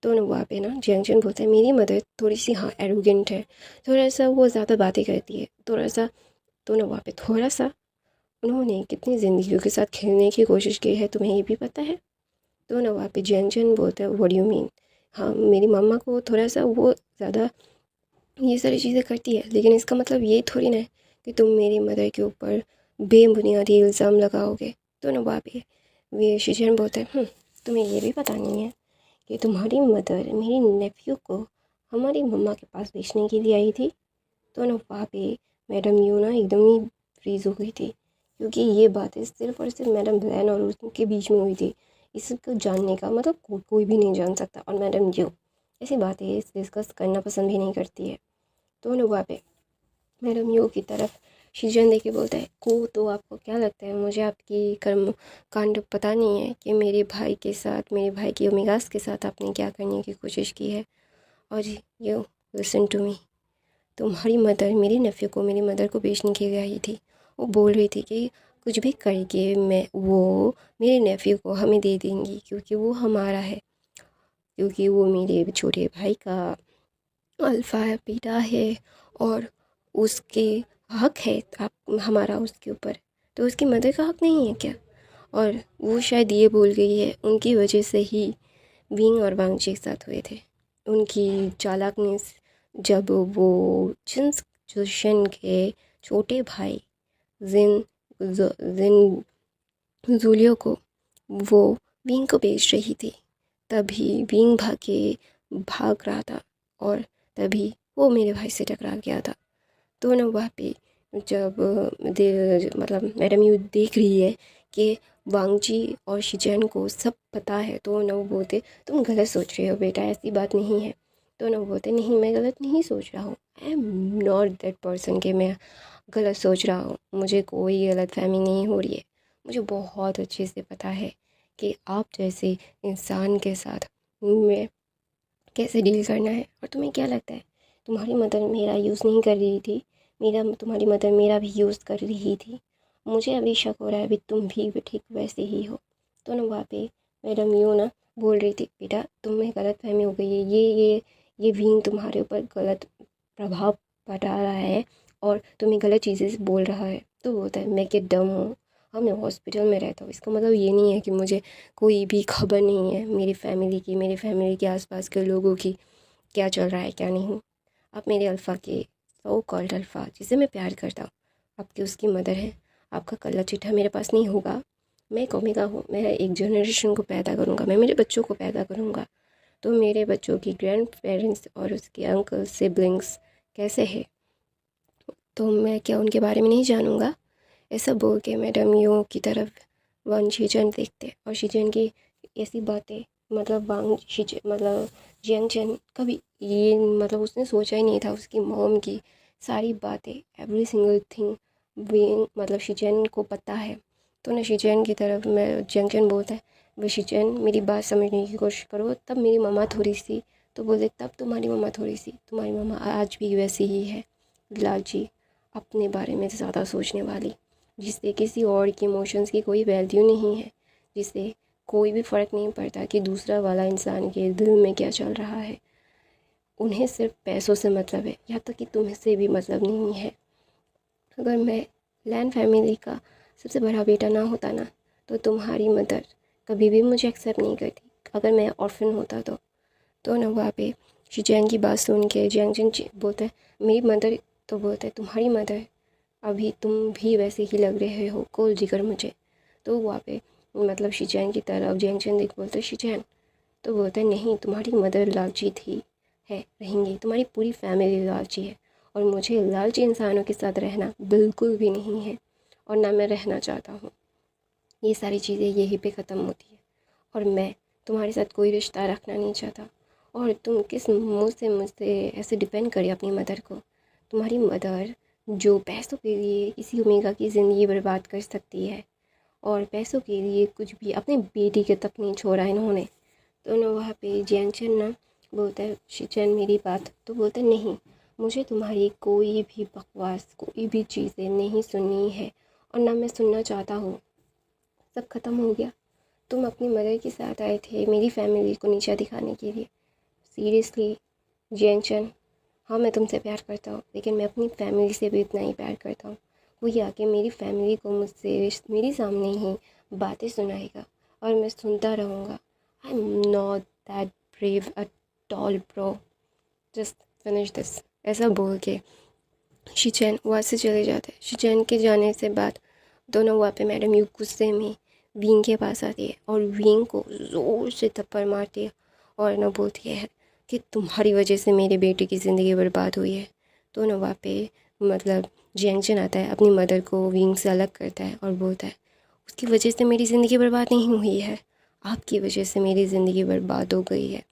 तो ना वहाँ पे ना जैंगचन बोलता है, मेरी मदर थोड़ी सी हाँ एरोगेंट है, थोड़ा सा वो ज़्यादा बातें करती है थोड़ा सा। तो ना वहाँ पे थोड़ा सा उन्होंने कितनी ज़िंदगियों के साथ खेलने की कोशिश की है तुम्हें ये भी पता है। तो ना वहाँ पे जैंगचन बोलता है, व्हाट डू यू मीन। हाँ मेरी मम्मा को थोड़ा सा वो ज़्यादा ये सारी चीज़ें करती है, लेकिन इसका मतलब ये थोड़ी ना है कि तुम मेरी मदर के ऊपर बेबुनियादी इल्ज़ाम लगाओगे। तो ना वहाँ पे वे शिजन बोलते हैं, तुम्हें ये भी पता नहीं है कि तुम्हारी मदर मेरी नेफ्यू को हमारी मम्मा के पास बेचने के लिए आई थी। तो ना वहाँ पे मैडम यू ना एकदम ही फ्रीज हो गई थी क्योंकि ये बातें सिर्फ और सिर्फ मैडम ब्लैन और उनके बीच में हुई थी। इसको जानने का मतलब कोई भी नहीं जान सकता, और मैडम यू ऐसी बातें डिस्कस करना पसंद भी नहीं करती है। तो ना वहाँ पे मैडम यू की तरफ शीजन देके बोलता है, को तो आपको क्या लगता है मुझे आपकी कर्म कांड पता नहीं है कि मेरे भाई के साथ, मेरे भाई की ओमेगास के साथ आपने क्या करने की कोशिश की है। और यू लिसन टू मी, तुम्हारी मदर मेरी नेफ्यू को मेरी मदर को बेचने के लिए आई थी। वो बोल रही थी कि कुछ भी करके मैं वो मेरे नेफ्यू को हमें दे देंगी क्योंकि वो हमारा है, क्योंकि वो मेरे छोटे भाई का अल्फ़ा है, बेटा है, और उसके हक है आप हमारा उसके ऊपर। तो उसकी मदर का हक नहीं है क्या। और वो शायद ये भूल गई है उनकी वजह से ही विंग और वांगची एक साथ हुए थे। उनकी चालाकनेस, जब वो जिन्स जोशन के छोटे भाई जिन जिन जूलियो को वो विंग को बेच रही थी, तभी विंग भाग रहा था और तभी वो मेरे भाई से टकरा गया था। तो ना वहाँ पे जब मतलब मैडम यू देख रही है कि वांगजी और शिजन को सब पता है, तो ना वो बोलते, तुम गलत सोच रहे हो बेटा, ऐसी बात नहीं है। तो ना वो बोलते, नहीं मैं गलत नहीं सोच रहा हूँ, आई एम नॉट दैट पर्सन कि मैं गलत सोच रहा हूँ, मुझे कोई गलत फहमी नहीं हो रही है। मुझे बहुत अच्छे से पता है कि आप जैसे इंसान के साथ मैं कैसे डील करना है। और तुम्हें क्या लगता है तुम्हारी मदर मेरा यूज़ नहीं कर रही थी, तुम्हारी मदर मेरा भी यूज़ कर रही थी। मुझे अभी शक हो रहा है अभी तुम भी ठीक वैसे ही हो। तो ना वहाँ पे मैडम यू ना बोल रही थी, बेटा तुम्हें गलत फहमी हो गई है, ये वीन तुम्हारे ऊपर गलत प्रभाव पड़ा रहा है और तुम्हें गलत चीज़ें से बोल रहा है। तो बोलता है, मैं क्या डम हूँ, हाँ मैं हॉस्पिटल में रहता हूँ, इसका मतलब ये नहीं है कि मुझे कोई भी खबर नहीं है मेरी फैमिली की, मेरी फैमिली के आसपास के लोगों की क्या चल रहा है क्या नहीं। आप मेरे अल्फ़ा के सो कॉल्ड अल्फ़ा जिसे मैं प्यार करता हूँ, आपकी उसकी मदर है। आपका कल्ला चिट्ठा मेरे पास नहीं होगा। मैं एक ओमेगा हूँ, मैं एक जनरेशन को पैदा करूँगा, मैं मेरे बच्चों को पैदा करूँगा। तो मेरे बच्चों की ग्रैंड पेरेंट्स और उसके अंकल सिबलिंग्स कैसे है, तो मैं क्या उनके बारे में नहीं जानूँगा। ऐसा बोल के मैडम यू की तरफ वांग शीजन देखते, और शीजन की ऐसी बातें, मतलब मतलब जियांग चैन कभी ये मतलब उसने सोचा ही नहीं था उसकी मॉम की सारी बातें, एवरी सिंगल थिंग बीइंग मतलब शीजन को पता है। तो ना शीजन की तरफ मैं जियांग चैन बोलता है, वो शीजन मेरी बात समझने की कोशिश करो, तब मेरी मम्मा थोड़ी सी, तो बोले तब तुम्हारी मम्मा थोड़ी सी, तुम्हारी मम्मा आज भी वैसी ही है लालची, अपने बारे में ज़्यादा सोचने वाली, जिससे किसी और के इमोशंस की कोई वैल्यू नहीं है, जिससे कोई भी फ़र्क नहीं पड़ता कि दूसरा वाला इंसान के दिल में क्या चल रहा है। उन्हें सिर्फ पैसों से मतलब है, यहाँ तक कि तुम्हें से भी मतलब नहीं है। अगर मैं लैंड फैमिली का सबसे बड़ा बेटा ना होता ना, तो तुम्हारी मदर कभी भी मुझे एक्सेप्ट नहीं करती, अगर मैं ऑर्फन होता तो ना वहाँ पे शिजैन की बात सुन के जियांगजन बोलता है, मेरी मदर, तो बोलता है तुम्हारी मदर, अभी तुम भी वैसे ही लग रहे हो कोल जिगर मुझे। तो वहाँ पे मतलब शिजैन की तरफ जियांगजन देख बोलता है शिजैन, तो बोलता है नहीं तुम्हारी मदर लालची थी, है रहेंगी, तुम्हारी पूरी फैमिली लालची है, और मुझे लालची इंसानों के साथ रहना बिल्कुल भी नहीं है, और ना मैं रहना चाहता हूँ। ये सारी चीज़ें यहीं पे ख़त्म होती है, और मैं तुम्हारे साथ कोई रिश्ता रखना नहीं चाहता। और तुम किस मुँह से मुझसे ऐसे डिपेंड करिए अपनी मदर को। तुम्हारी मदर जो पैसों के लिए किसी ओमेगा की ज़िंदगी बर्बाद कर सकती है, और पैसों के लिए कुछ भी अपने बेटी के तक नहीं छोड़ा इन्होंने। तो ना वहाँ पे जैंगचन ना बोलता है शिचन मेरी बात, तो बोलता है नहीं, मुझे तुम्हारी कोई भी बकवास, कोई भी चीज़ें नहीं सुननी है और ना मैं सुनना चाहता हूँ। सब खत्म हो गया। तुम अपनी मदर के साथ आए थे मेरी फैमिली को नीचा दिखाने के लिए। सीरियसली जैंगचन, हाँ मैं तुमसे प्यार करता हूँ, लेकिन मैं अपनी फैमिली से भी इतना ही प्यार करता हूँ। वो ये आके मेरी फैमिली को मुझसे मेरे सामने ही बातें सुनाएगा और मैं सुनता रहूँगा। आई am not that brave at all bro, just finish this. ऐसा बोल के शिचैन वहाँ से चले जाते हैं। शिचैन के जाने से बाद दोनों वहाँ पे मैडम यू गुस्से में विंग के पास आती है और विंग को ज़ोर से थप्पड़ मारती है और ना बोलती है कि तुम्हारी वजह से मेरे बेटे की ज़िंदगी बर्बाद हुई है। तो ना वहाँ पे मतलब जैंगचन आता है, अपनी मदर को विंग से अलग करता है और बोलता है उसकी वजह से मेरी ज़िंदगी बर्बाद नहीं हुई है, आपकी वजह से मेरी ज़िंदगी बर्बाद हो गई है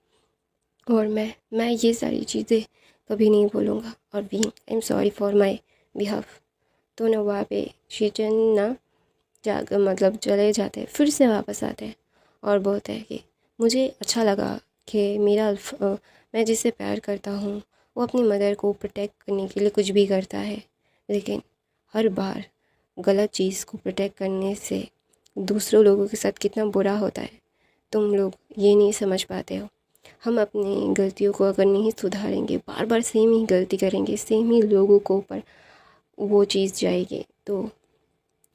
और मैं ये सारी चीज़ें कभी नहीं बोलूँगा और wing I am sorry for my behalf. तो ना वहाँ पे शिचन ना जाकर मतलब चले जाते हैं, फिर से वापस आते हैं और बोलते हैं कि मुझे अच्छा लगा कि मैं जिससे प्यार करता हूँ वो अपनी मदर को प्रोटेक्ट करने के लिए कुछ भी करता है, लेकिन हर बार गलत चीज़ को प्रोटेक्ट करने से दूसरों लोगों के साथ कितना बुरा होता है तुम लोग ये नहीं समझ पाते हो। हम अपनी गलतियों को अगर नहीं सुधारेंगे, बार बार सेम ही गलती करेंगे, सेम ही लोगों को ऊपर वो चीज़ जाएगी, तो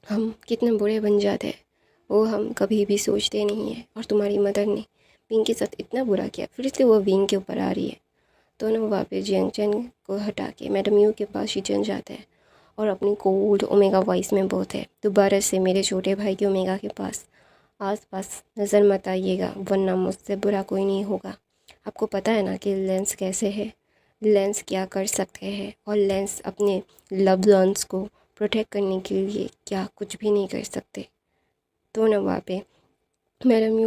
हम कितने बुरे बन जाते हैं वो हम कभी भी सोचते नहीं हैं। और तुम्हारी मदर ने विंग के साथ इतना बुरा किया, फिर से वो विंग के ऊपर आ रही है। तो ना वहाँ पे जैंगचन को हटा के मैडम यू के पास शिचन जाता है और अपनी कोल्ड ओमेगा वॉइस में बोलते हैं दोबारा से मेरे छोटे भाई के ओमेगा के आस-पास नज़र मत आइएगा, वरना मुझसे बुरा कोई नहीं होगा। आपको पता है ना कि लेंस कैसे है, लेंस क्या कर सकते हैं और लेंस अपने लव्ड वंस को प्रोटेक्ट करने के लिए क्या कुछ भी नहीं कर सकते। तो ना वहाँ पे मैडम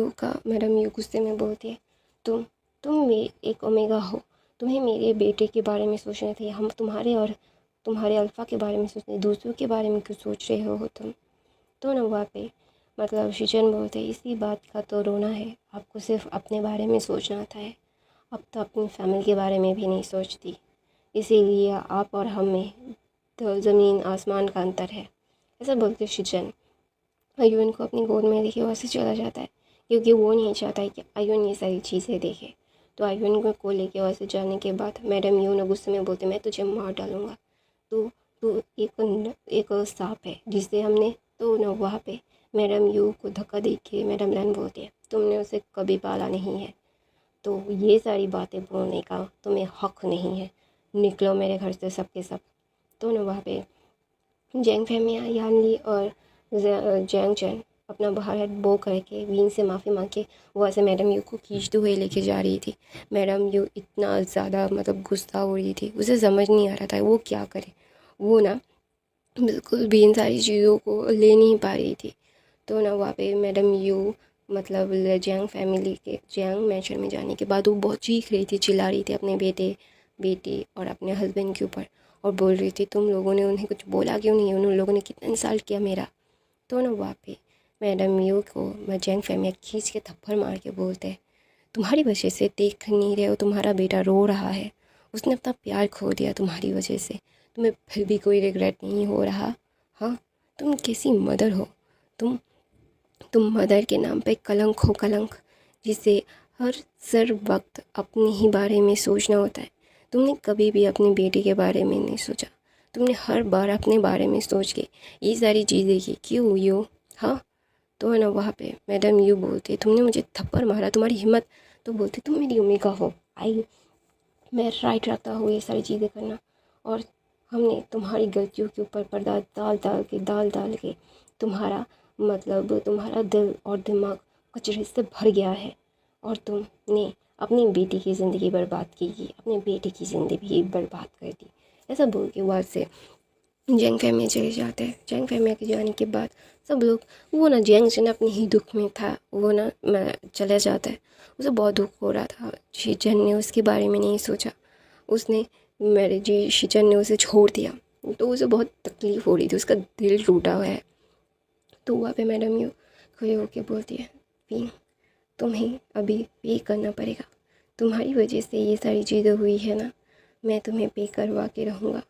यू गुस्से में बोलती है तुम मेरे एक ओमेगा हो, तुम्हें मेरे बेटे के बारे में सोचना चाहिए, हम तुम्हारे और तुम्हारे अल्फ़ा के बारे में सोचते, दूसरों के बारे में क्यों सोच रहे हो तुम। तो ना वहाँ पे मतलब शिचन बोलते इसी बात का तो रोना है, आपको सिर्फ अपने बारे में सोचना आता है, अब तो अपनी फैमिली के बारे में भी नहीं सोचती, इसीलिए आप और हम में तो ज़मीन आसमान का अंतर है। ऐसा बोलते शिचन आयुन को अपनी गोद में लेके वहाँ से चला जाता है, क्योंकि वो नहीं चाहता है कि आयुन ये सारी चीज़ें देखे। तो आयुन को लेके वहाँ से जाने के बाद मैडम यून गुस्से में बोलते मैं तुझे मार डालूँगा, तो तू एक सांप है जिसे हमने। तो न वहाँ पे मैडम यू को धक्का दे के मैडम लैन बोलती है तुमने उसे कभी पाला नहीं है, तो ये सारी बातें बोलने का तुम्हें हक नहीं है, निकलो मेरे घर से सब के सब। तो न वहाँ पे जैंग फैमिया यानली और जैंग चैन अपना बाहर बो करके विंग से माफ़ी मांग के वहाँ से मैडम यू को खींचते हुए लेके जा रही थी। मैडम यू इतना ज़्यादा मतलब गुस्सा हो रही थी, उसे समझ नहीं आ रहा था वो क्या करे, वो ना बिल्कुल भी इन सारी चीज़ों को ले नहीं पा रही थी। तो ना वहाँ पे मैडम यू मतलब जैंग फैमिली के जैंग मैंशन में जाने के बाद वो बहुत चीख रही थी, चिल्ला रही थी अपने बेटे बेटी और अपने हस्बैंड के ऊपर और बोल रही थी तुम लोगों ने उन्हें कुछ बोला क्यों नहीं, उन लोगों ने कितना इंसल्ट किया मेरा। तो ना वहाँ पे मैडम यू को जैंग फैमिली खींच के थप्पड़ मार के बोलते हैं तुम्हारी वजह से देख नहीं रहे हो, तुम्हारा बेटा रो रहा है, उसने अपना प्यार खो दिया तुम्हारी वजह से, तुम्हें फिर भी कोई रिग्रेट नहीं हो रहा। हाँ तुम कैसी मदर हो, तुम मदर के नाम पे कलंक हो, कलंक जिसे हर वक्त अपने ही बारे में सोचना होता है। तुमने कभी भी अपने बेटे के बारे में नहीं सोचा, तुमने हर बार अपने बारे में सोच के ये सारी चीज़ें की, क्यों यू। हाँ तो है ना वहाँ पे मैडम यू बोलती तुमने मुझे थप्पड़ मारा, तुम्हारी हिम्मत, तो बोलती तुम मेरी ओमेगा हो, आई मैं राइट रखता हूँ ये सारी चीज़ें करना, और हमने तुम्हारी गलतियों के ऊपर पर्दा डाल डाल के तुम्हारा मतलब तुम्हारा दिल और दिमाग कचरे से भर गया है और तुमने अपनी बेटी की ज़िंदगी बर्बाद की, अपने बेटे की ज़िंदगी बर्बाद कर दी। ऐसा बोल के वहाँ से जैंग फैमिली चले जाते हैं। जैंग फैमिली के जाने के बाद सब लोग वो ना जैंग जन अपने ही दुख में था, वो ना चला जाता है, उसे बहुत दुख हो रहा था। शिचन ने उसके बारे में नहीं सोचा, उसने मेरे जी शिचन ने उसे छोड़ दिया, तो उसे बहुत तकलीफ़ हो रही थी, उसका दिल टूटा हुआ है। तो वहाँ पे मैडम यू खड़े होके बोलती है विंग तुम्हें अभी पे करना पड़ेगा, तुम्हारी वजह से ये सारी चीज़ें हुई है ना, मैं तुम्हें पे करवा के रहूँगा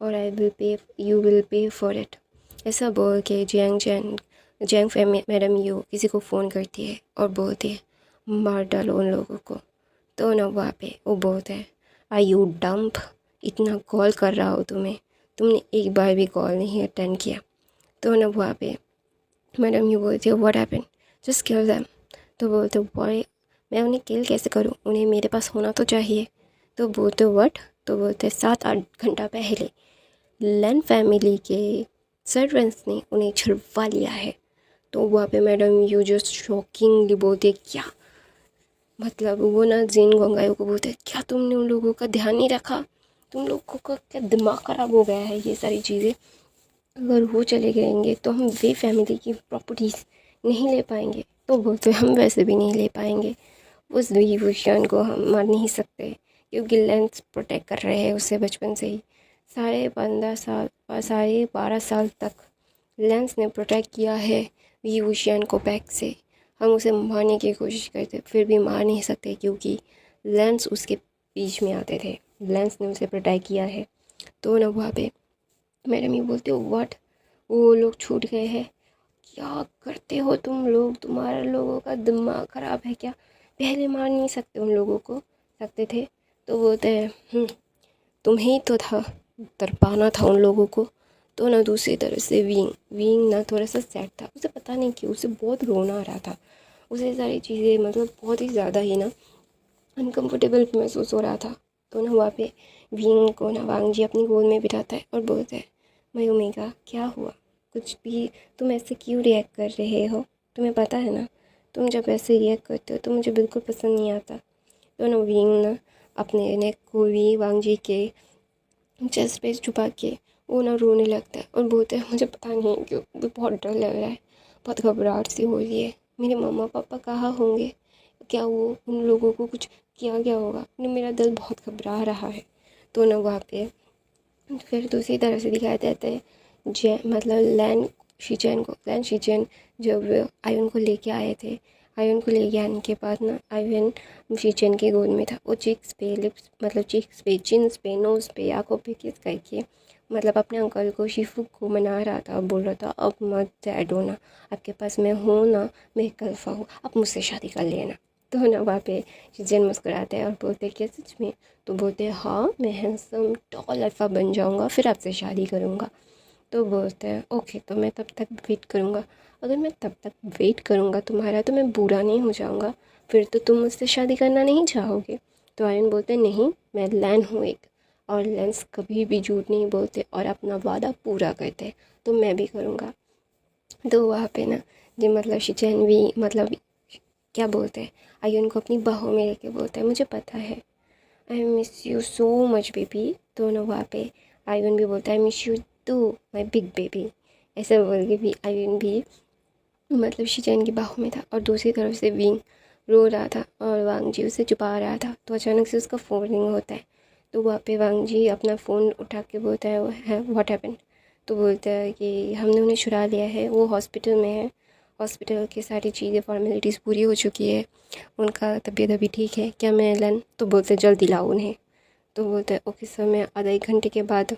और I will pay, you will pay for it. ऐसा बोल के जैंग मैडम यू किसी को फ़ोन करती है और बोलती है मार डालो उन लोगों को। तो ना वहाँ पे वो बोलता है आई यू डम्प, इतना कॉल कर रहा हो तुम्हें, तुमने एक बार भी कॉल नहीं अटेंड किया। तो ना वहाँ पे मैडम यू बोलती है what happened, just kill them. तो बोलते बॉय मैं उन्हें किल कैसे करूँ, उन्हें मेरे पास होना तो चाहिए। तो बोलते व्हाट, तो बोलते 7-8 घंटा पहले लैन फैमिली के सर्वेंट्स ने उन्हें छुड़वा लिया है। तो वहाँ पे मैडम यू जस्ट शॉकिंगली बोलते क्या, मतलब वो ना जिन गंगाई को बोलते क्या तुमने उन लोगों का ध्यान नहीं रखा, तुम लोगों का क्या दिमाग ख़राब हो गया है, ये सारी चीज़ें अगर वो चले गएंगे तो हम वे फैमिली की प्रॉपर्टीज़ नहीं ले पाएंगे। तो बोलते हम वैसे भी नहीं ले पाएंगे, उस विभूषण को हम मार नहीं सकते क्योंकि लेंस प्रोटेक्ट कर रहे हैं उसे बचपन से ही। 12.5 साल तक लेंस ने प्रोटेक्ट किया है विभूषण को बैक से। हम उसे मारने की कोशिश करते फिर भी मार नहीं सकते क्योंकि लेंस उसके बीच में आते थे, लेंस ने उसे प्रोटेक्ट किया है। तो ना वहाँ पे मैडम ये बोलते हो व्हाट, वो लोग छूट गए हैं, क्या करते हो तुम लोग, तुम्हारा लोगों का दिमाग ख़राब है क्या, पहले मार नहीं सकते उन लोगों को, सकते थे। तो बोलते हैं तुम्हें ही तो था तरपाना था उन लोगों को। तो ना दूसरी तरफ से विंग विंग ना थोड़ा सा सैड था, उसे पता नहीं क्यों उसे बहुत रोना आ रहा था, उसे सारी चीज़ें मतलब बहुत ही ज़्यादा ही ना अनकम्फर्टेबल महसूस हो रहा था। तो ना वहाँ पे विंग को ना वांग जी अपनी गोद में बिठाता है और बोलता है मयूमिका क्या हुआ, कुछ भी, तुम ऐसे क्यों रिएक्ट कर रहे हो, तुम्हें पता है ना तुम जब ऐसे रिएक्ट करते हो तो मुझे बिल्कुल पसंद नहीं आता। तो ना विंग ना अपने नेक को भी वांग जी के चेस्ट पे छुपा के वो ना रोने लगता है और बोलता है मुझे पता नहीं क्यों मुझे बहुत डर लग रहा है, बहुत घबराहट सी हो रही है, मेरे मम्मा पापा कहाँ होंगे, क्या वो उन लोगों को कुछ किया गया होगा, मेरा दिल बहुत घबरा रहा है। तो ना वहाँ पे फिर दूसरी तरफ से दिखाया जाता है मतलब लैन शीचेन जब आयन को लेके आए थे, आयन को लेके आने के बाद ना आयन शीचेन के गोद में था। वो चिक्स पे लिप्स मतलब चिक्स पे चिन्स पे नोज़ पे आँखों पे किस करके मतलब अपने अंकल को शिफू को मना रहा था, बोल रहा था अब मत सैड होना, आपके पास मैं हूँ ना, मैं कल्फा हूँ, आप मुझसे शादी कर लेना। तो ना वहाँ पे शीचेन मुस्कुराते हैं और बोलते क्या सच में, तो बोलते हैं हाँ मैं हैंडसम टॉल अल्फ़ा बन जाऊँगा फिर आपसे शादी करूँगा। तो बोलते हैं ओके तो मैं तब तक वेट करूँगा, अगर मैं तब तक वेट करूँगा तुम्हारा तो मैं बुरा नहीं हो जाऊँगा, फिर तो तुम मुझसे शादी करना नहीं चाहोगे। तो आर्यन बोलते हैं नहीं मैं लैन हूँ एक, और लेंस कभी भी झूठ नहीं बोलते और अपना वादा पूरा करते, तो मैं भी करूँगा। तो वहाँ पे ना जी मतलब शिचैन भी मतलब क्या बोलते हैं आर्यन को अपनी बाहों में लेके बोलते हैं मुझे पता है I miss you so much baby. तो ना वहाँ पे आर्यन भी बोलता है I miss you too my big baby, ऐसे बोल के भी आर्यन भी मतलब शिचैन की बाहों में था और दूसरी तरफ से विंग रो रहा था और वांग जी उसे छुपा रहा था। तो अचानक से उसका फ़ोन रिंग होता है, तो वहाँ पे वांग जी अपना फ़ोन उठा के बोलता है व्हाट हैपेंड। तो बोलता है कि हमने उन्हें छुड़ा लिया है, वो हॉस्पिटल में है, हॉस्पिटल की सारी चीज़ें फॉर्मेलिटीज़ पूरी हो चुकी है, उनका तबीयत अभी ठीक है, क्या मैं लन, तो बोलते हैं जल्दी लाओ उन्हें। तो बोलते हैं ओके सर मैं आधा 1 घंटे के बाद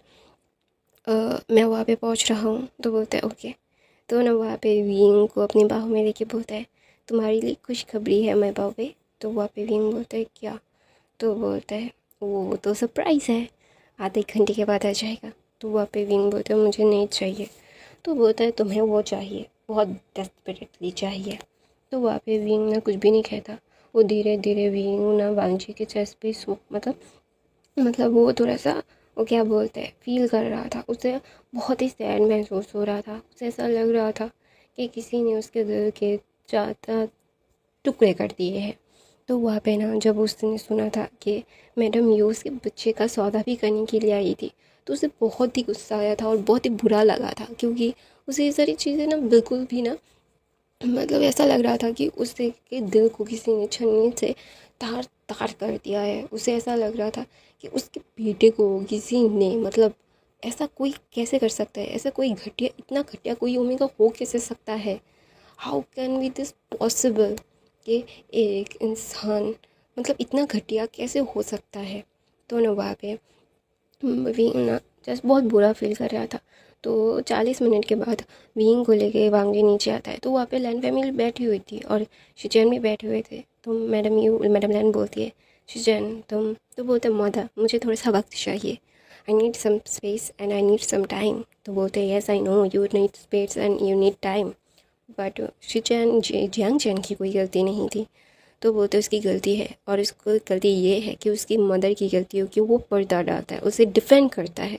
मैं वहाँ पे पहुँच रहा हूँ। तो बोलता है ओके। तो ना वहाँ पे विंग को अपनी बाहों में लेके बोलता है तुम्हारे लिए खुशखबरी है मैं बाबे। तो वहाँ पे विंग बोलता है क्या, तो बोलता है वो तो सरप्राइज़ है, आधे 1 घंटे के बाद आ जाएगा। तो वहाँ पे विंग बोलता है मुझे नहीं चाहिए। तो बोलता है तुम्हें वो चाहिए, बहुत डेस्परेटली चाहिए। तो वहाँ पे विंग ना कुछ भी नहीं कहता, वो धीरे धीरे विंग ना वांगजी के चेस्ट पे सो मतलब वो थोड़ा सा वो क्या बोलते हैं फील कर रहा था, उसे बहुत ही सैड महसूस हो रहा था, उसे ऐसा लग रहा था कि किसी ने उसके दिल के चाहता टुकड़े कर दिए हैं। तो वहाँ पे ना जब उसने सुना था कि मैडम यू उसके बच्चे का सौदा भी करने के लिए आई थी, तो उसे बहुत ही गुस्सा आया था और बहुत ही बुरा लगा था क्योंकि उसे ये सारी चीज़ें ना बिल्कुल भी ना मतलब ऐसा लग रहा था कि उसके के दिल को किसी ने छन्नी से तार तार कर दिया है। उसे ऐसा लग रहा था कि उसके बेटे को किसी ने मतलब ऐसा कोई कैसे कर सकता है, ऐसा कोई घटिया, इतना घटिया कोई ओमेगा हो कैसे सकता है, how can be this possible कि एक इंसान मतलब इतना घटिया कैसे हो सकता है। तो ना वहाँ पे विंग ना जस्ट बहुत बुरा फील कर रहा था। तो 40 मिनट के बाद विंग को लेके वांगजी नीचे आता है, तो वहाँ पे लैन फैमिली बैठी हुई थी और शिचैन भी बैठे हुए थे। तो मैडम लैन बोलती है, शिचैन तुम, तो बोलते मदर मुझे थोड़ा सा वक्त चाहिए, I need some space and I need some time. तो बोलते yes I know you need space and you need time, but शिचैन जियांग चैन की कोई गलती नहीं थी। तो वो तो उसकी गलती है, और उसको गलती ये है कि उसकी मदर की गलती हो कि वो पर्दा डालता है, उसे डिफेंड करता है,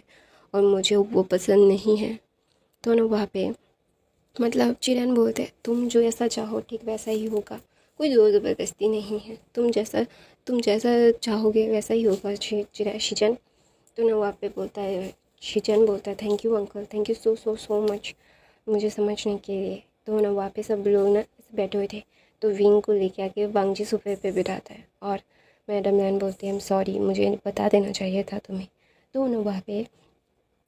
और मुझे वो पसंद नहीं है। तो ना वहाँ पे मतलब चिरन बोलते हैं तुम जो ऐसा चाहो ठीक वैसा ही होगा, कोई ज़ोर ज़बरदस्ती नहीं है, तुम जैसा चाहोगे वैसा ही होगा शिचन। तो ना वहाँ पे बोलता है, शिचन बोलता है thank you uncle, thank you so so so much मुझे समझने के लिए। तो ना वहाँ पे सब लोग ना बैठे हुए थे, तो विंग को लेके आके वांगजी सोफे पे बिठाता है, और मैडम लैन बोलती है आई एम सॉरी मुझे बता देना चाहिए था तुम्हें। तो ना वहाँ पे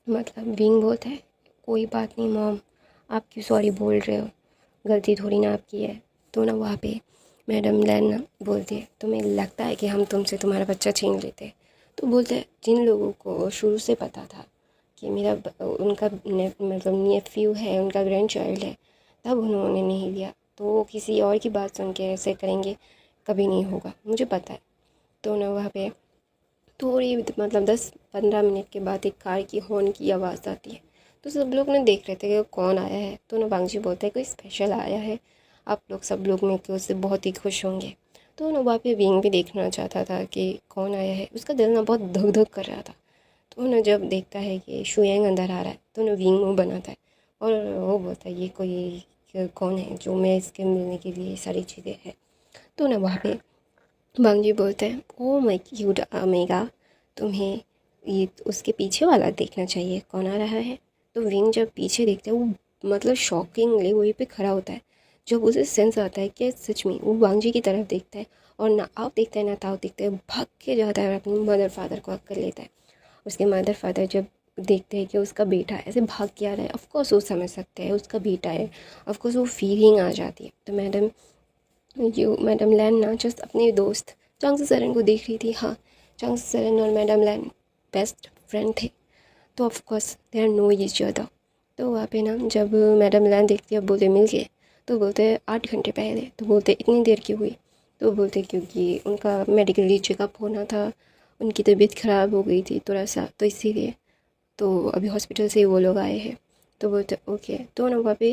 मतलब विंग बोलता है कोई बात नहीं मॉम, आप क्यों सॉरी बोल रहे हो, गलती थोड़ी ना आपकी है। तो ना वहाँ पे मैडम लैन ना बोलती है तुम्हें लगता है कि हम तुमसे तुम्हारा बच्चा छीन लेते। तो बोलते हैं जिन लोगों को शुरू से पता था कि उनका मतलब नेफ्यू है, उनका ग्रैंड चाइल्ड है, तब उन्होंने नहीं दिया, तो वो किसी और की बात सुन के ऐसे करेंगे, कभी नहीं होगा, मुझे पता है। तो ना वहाँ पे थोड़ी मतलब 10-15 मिनट के बाद एक कार की हॉर्न की आवाज़ आती है। तो सब लोग ना देख रहे थे कि कौन आया है। तो ना वांगजी बोलता है कोई स्पेशल आया है, आप लोग सब लोग मिलकर उससे बहुत ही खुश होंगे। तो ना वहाँ पे विंग भी देखना चाहता था कि कौन आया है, उसका दिल ना बहुत धक धक कर रहा था। तो ना जब देखता है कि शुयांग अंदर आ रहा है, तो ना विंग मुँह बनाता है, और वो बोलता है ये कोई कौन है जो मैं इसके मिलने के लिए सारी चीज़ें हैं। तो ना वहाँ पे वांगजी बोलते हैं ओ माय क्यूट अमेगा, तुम्हें ये उसके पीछे वाला देखना चाहिए कौन आ रहा है। तो विंग जब पीछे देखता है, वो मतलब शॉकिंगली वहीं पे खड़ा होता है। जब उसे सेंस आता है कि सच में वो वांगजी की तरफ देखता है, और ना आप देखता है ना ताओ देखता है, भाग के जाता है और अपनी मदर फादर को हक कर लेता है। उसके मदर फादर जब देखते हैं कि उसका बेटा ऐसे भाग के आ रहा है, ऑफकोर्स वो समझ सकते हैं उसका बेटा है, ऑफकोर्स वो फीलिंग आ जाती है। तो मैडम लैन ना जस्ट अपने दोस्त चांगसी सरन को देख रही थी। हाँ, चांगसी सरन और मैडम लैन बेस्ट फ्रेंड थे, तो of course they are know each other. तो वहाँ पे ना जब मैडम लैन देखती है, अब बोलते मिल गए, तो बोलते 8 घंटे पहले। तो बोलते इतनी देर क्यों हुई। तो बोलते क्योंकि उनका मेडिकली चेकअप होना था, उनकी तबीयत ख़राब हो गई थी थोड़ा सा, तो इसीलिए तो अभी हॉस्पिटल से ही वो लोग आए हैं। तो बोलते ओके। तो ना वहाँ पे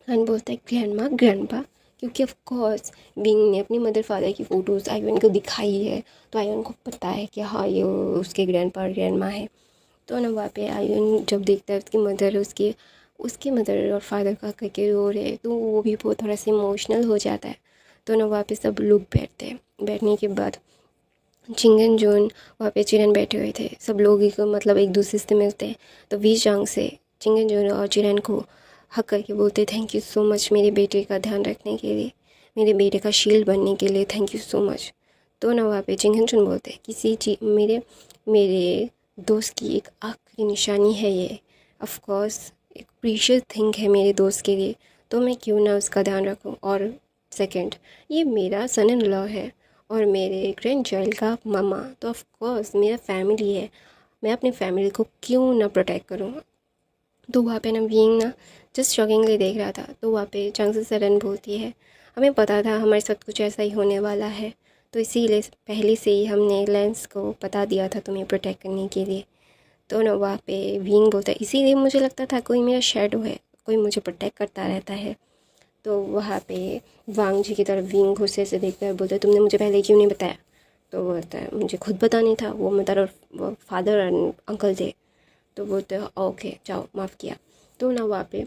हन बोलता है ग्रैंडपा, क्योंकि ऑफ कोर्स विंग ने अपनी मदर फादर की फ़ोटोज़ आयवन को दिखाई है, तो आयवन को पता है कि हाँ ये उसके ग्रैंडपा और ग्रैंडमा है। तो ना वहाँ पे आयवन जब देखता है उसकी मदर उसके उसके मदर और फादर का करके रो रहे, तो वो भी बहुत थोड़ा सा इमोशनल हो जाता है। तो ना वहाँ पे सब लोग बैठते हैं, बैठने के बाद चिंगन जोन वहाँ पे चिरन बैठे हुए थे, सब लोग मतलब एक दूसरे से मिलते हैं। तो वी चांग से चिंगन जोन और चिरन को हक करके बोलते थैंक यू सो मच मेरे बेटे का ध्यान रखने के लिए, मेरे बेटे का शील्ड बनने के लिए, थैंक यू सो मच। तो ना वहाँ पे चिंगन जोन बोलते हैं किसी चीज मेरे मेरे दोस्त की एक आखिरी निशानी है ये, ऑफ कोर्स एक प्रीशियस थिंग है मेरे दोस्त के लिए, तो मैं क्यों ना उसका ध्यान रखूं। और सेकंड, ये मेरा सन इन लॉ है और मेरे ग्रैंड चाइल्ड का मामा, तो ऑफ कोर्स मेरा फैमिली है, मैं अपनी फैमिली को क्यों ना प्रोटेक्ट करूँ। तो वहाँ पे ना बीइंग ना जस्ट शॉकिंगली देख रहा था। तो वहाँ पे चांगसी सरन बोलती है हमें पता था हमारे साथ कुछ ऐसा ही होने वाला है, तो इसीलिए पहले से ही हमने लेंस को बता दिया था तुम्हें प्रोटेक्ट करने के लिए। तो ना वहाँ पे बीइंग बोलता है इसीलिए मुझे लगता था कोई मेरा शेडो है, कोई मुझे प्रोटेक्ट करता रहता है। तो वहाँ पे वांग जी की तरफ विंग गुस्से से देखता है, बोलता है तुमने मुझे पहले क्यों नहीं बताया। तो बोलता है मुझे खुद पता नहीं था, वो मदर और फादर और अंकल थे। तो बोलते हैं ओके जाओ माफ़ किया। तो ना वहाँ पे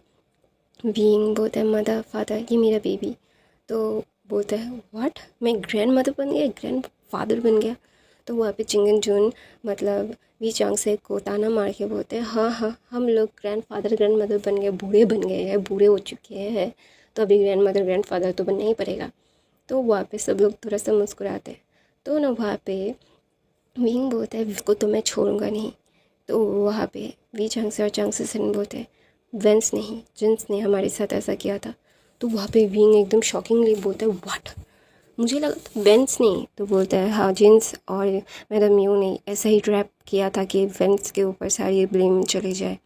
विंग बोलता है मदर फादर ये मेरा बेबी। तो बोलता है व्हाट, मैं ग्रैंड मदर बन गया, ग्रैंड फादर बन गया। तो वहाँ पे चिंगन जून मतलब वी चांग से को ताना मार के बोलते हैं हाँ हाँ हम लोग ग्रैंड फादर ग्रैंड मदर बन गए, बूढ़े बन गए हैं, बूढ़े हो चुके हैं, तो अभी ग्रैंड मदर ग्रैंड फादर तो बनना ही पड़ेगा। तो वहाँ पे सब लोग थोड़ा सा मुस्कुराते हैं। तो ना वहाँ पे विंग बोलता है इसको तो मैं छोड़ूंगा नहीं। तो वहाँ पे वी चांग से और चांग से सन बोलते हैं वेंस नहीं जिन्स ने हमारे साथ ऐसा किया था। तो वहाँ पे विंग एकदम शॉकिंगली बोलता है व्हाट, मुझे लगा था वेंस ने, तो बोलता है हाँ जिन्स और मैडम यू ने ऐसा ही ट्रैप किया था कि वेंस के ऊपर सारी ब्लेम चले जाए,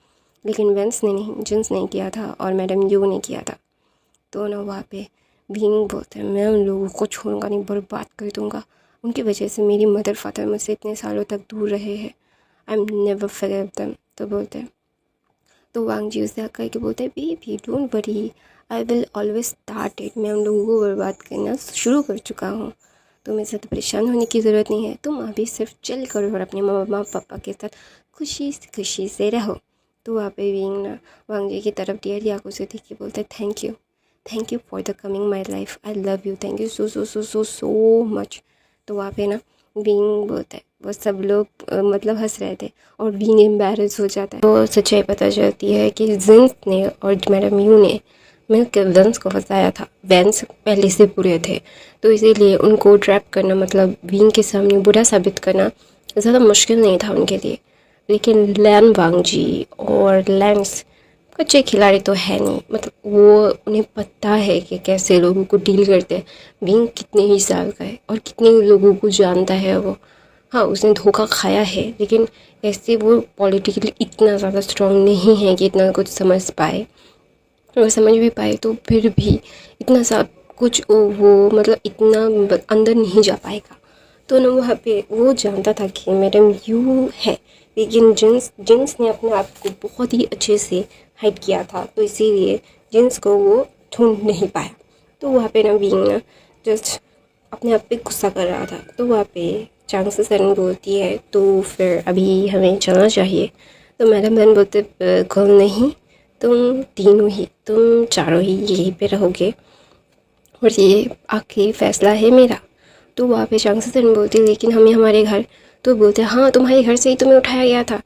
लेकिन वेंस ने नहीं, जिन्स ने किया था और मैडम यू ने किया था। तो ना वहाँ पे भीम बोलते हैं मैं उन लोगों को छोड़ूंगा नहीं, बर्बाद कर दूंगा, उनकी वजह से मेरी मदर फादर मुझसे इतने सालों तक दूर रहे हैं, I am never forgive them. तो बोलते हैं, तो वांग जी उससे आकर के बोलते हैं baby don't worry, I will always start it, मैं उन लोगों को बर्बाद करना शुरू कर चुका हूँ, तुम्हें ज़्यादा परेशान होने की ज़रूरत नहीं है, तुम अभी सिर्फ चिल करो और अपने मम्मा पापा के साथ खुशी से रहो। तो वहाँ पे विंग ना वांग जी की तरफ डेरी आंखों से देख के बोलते हैं thank you for the coming my life, I love you, thank you so so so so so much. तो वहाँ पे ना विंग बोलता है, वो सब लोग मतलब हंस रहे थे और विंग एम्बैरस हो जाता है। तो सच्चाई पता चलती है कि जिन्स ने और मैडम यू ने मिलकर वेंस को फंसाया था, वेंस पहले से बुरे थे, तो इसीलिए उनको ट्रैप करना मतलब विंग के सामने बुरा साबित करना ज़्यादा मुश्किल नहीं था उनके लिए। लेकिन लैन वांग जी और लैंस कच्चे खिलाड़ी तो है नहीं, मतलब वो उन्हें पता है कि कैसे लोगों को डील करते हैं। विंग कितने ही साल का है और कितने लोगों को जानता है वो, हाँ उसने धोखा खाया है, लेकिन ऐसे वो पॉलिटिकली इतना ज़्यादा स्ट्रांग नहीं है कि इतना कुछ समझ पाए, और समझ भी पाए तो फिर भी इतना सा कुछ वो मतलब इतना अंदर नहीं जा पाएगा। तो ना वहाँ पे वो जानता था कि मैडम यू है, लेकिन जिन्स ने अपने आप को बहुत ही अच्छे से हाइड किया था, तो इसीलिए जिन्स को वो ढूंढ नहीं पाया। तो वहाँ पे ना बीइंग ना जस्ट अपने आप पे गुस्सा कर रहा था। तो वहाँ पे चांग से सरन बोलती है तो फिर अभी हमें चलना चाहिए। तो मैडम बहन बोलते कल नहीं, तुम तीनों ही, तुम चारों ही यहीं पे रहोगे और ये आखिरी फैसला है मेरा। तो वहाँ पे चांग से सरन बोलती लेकिन हमें हमारे घर, तो बोलते हाँ तुम्हारे घर से ही तुम्हें उठाया गया था।